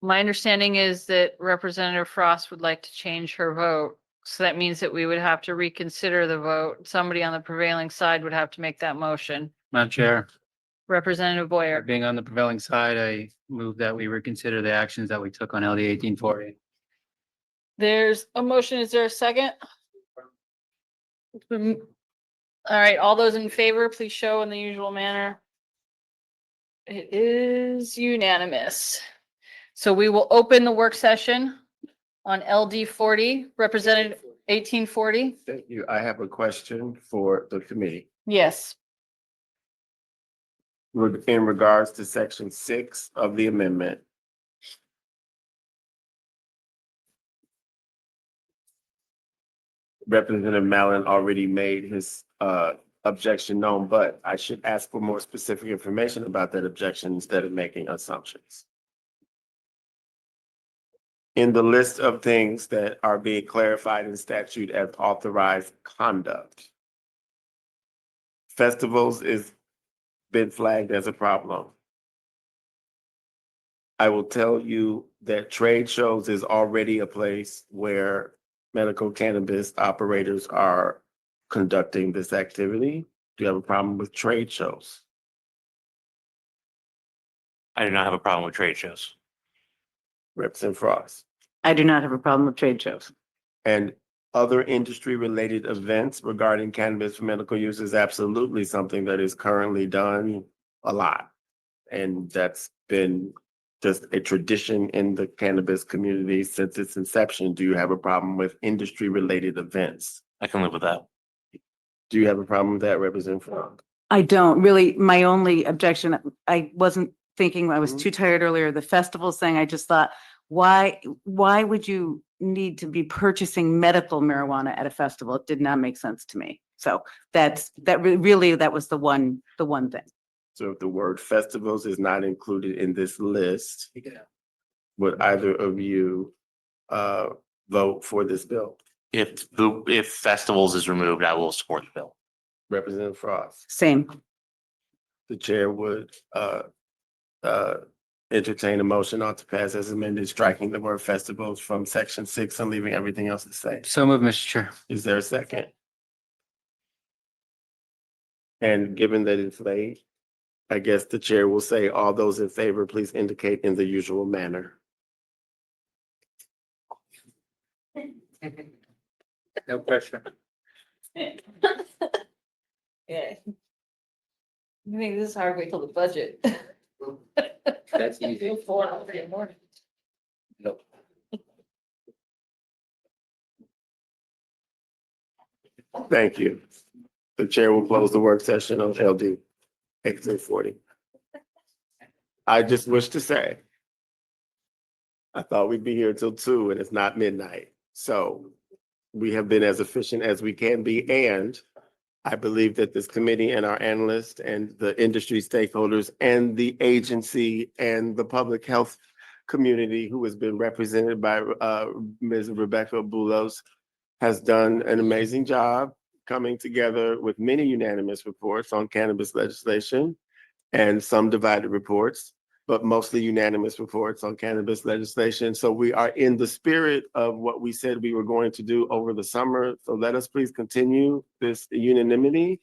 my understanding is that Representative Frost would like to change her vote. So that means that we would have to reconsider the vote. Somebody on the prevailing side would have to make that motion. Madam Chair, Representative Boyer. being on the prevailing side, I move that we reconsider the actions that we took on LD 1840. There's a motion. Is there a second? All right, all those in favor, please show in the usual manner. It is unanimous. So we will open the work session on LD 40, Representative 1840. Thank you. I have a question for the committee. Yes. In regards to section 6 of the amendment. Representative Mallon already made his objection known, but I should ask for more specific information about that objection instead of making assumptions. In the list of things that are being clarified in statute as authorized conduct, festivals is been flagged as a problem. I will tell you that trade shows is already a place where medical cannabis operators are conducting this activity. Do you have a problem with trade shows? I do not have a problem with trade shows. Representative Frost. I do not have a problem with trade shows. And other industry-related events regarding cannabis for medical use is absolutely something that is currently done a lot. And that's been just a tradition in the cannabis community since its inception. Do you have a problem with industry-related events? I can live with that. Do you have a problem with that, Representative Frost? I don't really, my only objection, I wasn't thinking, I was Mhm. too tired earlier, the festival thing, I just thought, why would you need to be purchasing medical marijuana at a festival? It did not make sense to me. So that was the one thing. So if the word festivals is not included in this list, would either of you vote for this bill? If festivals is removed, I will support the bill. Representative Frost, Same. the chair would entertain a motion on to pass as amended, striking the word festivals from section 6 and leaving everything else the same. So move, Mr. Chair. Is there a second? And given that it's late, I guess the chair will say, all those in favor, please indicate in the usual manner. No pressure. Yeah. I think this is hard, wait till the budget. That's easy. Nope. Thank you. The chair will close the work session on LD 1840. I just wish to say, I thought we'd be here till 2 and it's not midnight. So we have been as efficient as we can be. And I believe that this committee and our analysts and the industry stakeholders and the agency and the public health community who has been represented by Ms. Rebecca Boulos has done an amazing job coming together with many unanimous reports on cannabis legislation and some divided reports. but mostly unanimous reports on cannabis legislation. So we are in the spirit of what we said we were going to do over the summer. So let us please continue this unanimity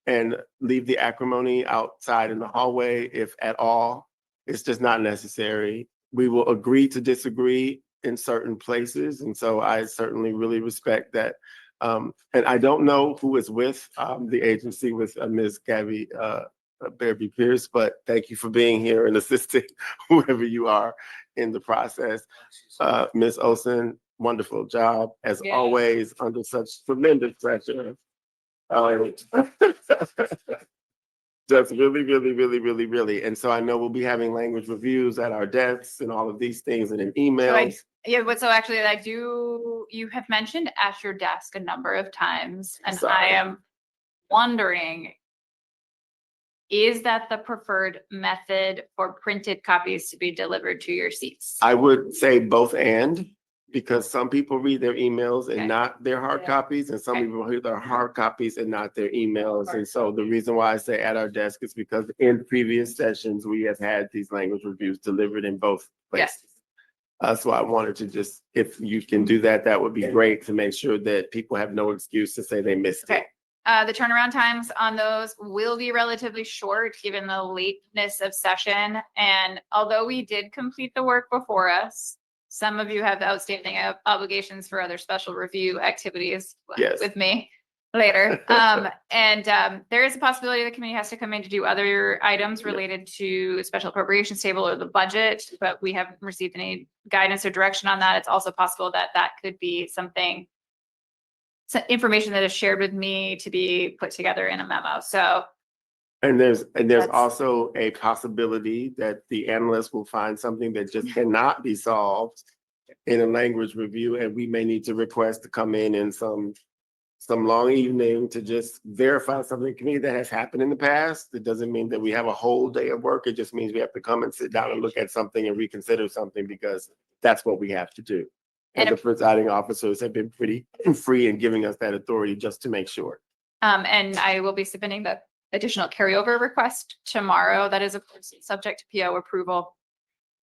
and leave the acrimony outside in the hallway if at all. It's just not necessary. We will agree to disagree in certain places. And so I certainly really respect that. And I don't know who is with the agency with Ms. Gabby Bearby Pierce, but thank you for being here and assisting whoever you are in the process. Ms. Olson, wonderful job as Yeah. always under such tremendous pressure. Just really, really, really, really, really. And so I know we'll be having language reviews at our desks and all of these things and in emails. So actually you have mentioned at your desk a number of times, and Sorry. I am wondering, is that the preferred method for printed copies to be delivered to your seats? I would say both and, because some people read their emails and Okay. not their hard copies, and some Okay. people read their hard copies and not their emails. And so the reason why I say at our desk is because in previous sessions, we have had these language reviews delivered in both places. So I wanted to just, if you can do that, that would be great to make sure that people have no excuse to say they missed it. Okay. The turnaround times on those will be relatively short, given the lateness of session. And although we did complete the work before us, some of you have outstanding obligations for other special review activities Yes. with me later. There is a possibility the committee has to come in to do other items related to special appropriations table or the budget, but we haven't received any guidance or direction on that. It's also possible that that could be something, information that is shared with me to be put together in a memo. So And there's That's- also a possibility that the analyst will find something that just cannot be solved in a language review, and we may need to request to come in some long evening to just verify something to me that has happened in the past. It doesn't mean that we have a whole day of work. It just means we have to come and sit down and look at something and reconsider something, because that's what we have to do. And the presiding officers have been pretty free in giving us that authority just to make sure. and I will be submitting the additional carryover request tomorrow. That is, of course, subject to PO approval.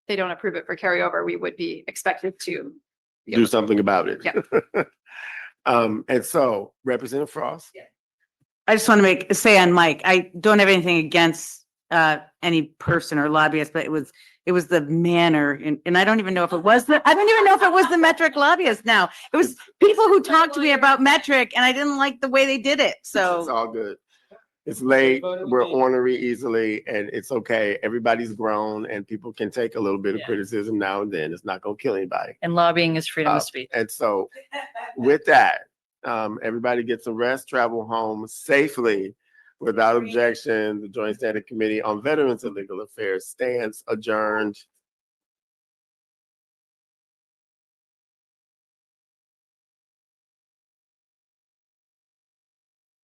If they don't approve it for carryover, we would be expected to Do something about it. Yeah. And so Representative Frost. I just want to say on Mike, I don't have anything against any person or lobbyist, but it was the manner, and I don't even know if it was the metric lobbyist now. It was people who talked to me about metric, and I didn't like the way they did it, It's so. all good. It's late, we're ornery easily, and it's okay. Everybody's grown and people can take a little bit of criticism now and then. It's not gonna kill anybody. And lobbying is freedom of speech. And so with that, everybody get some rest, travel home safely without objection. The Joint Standing Committee on Veterans and Legal Affairs stands adjourned.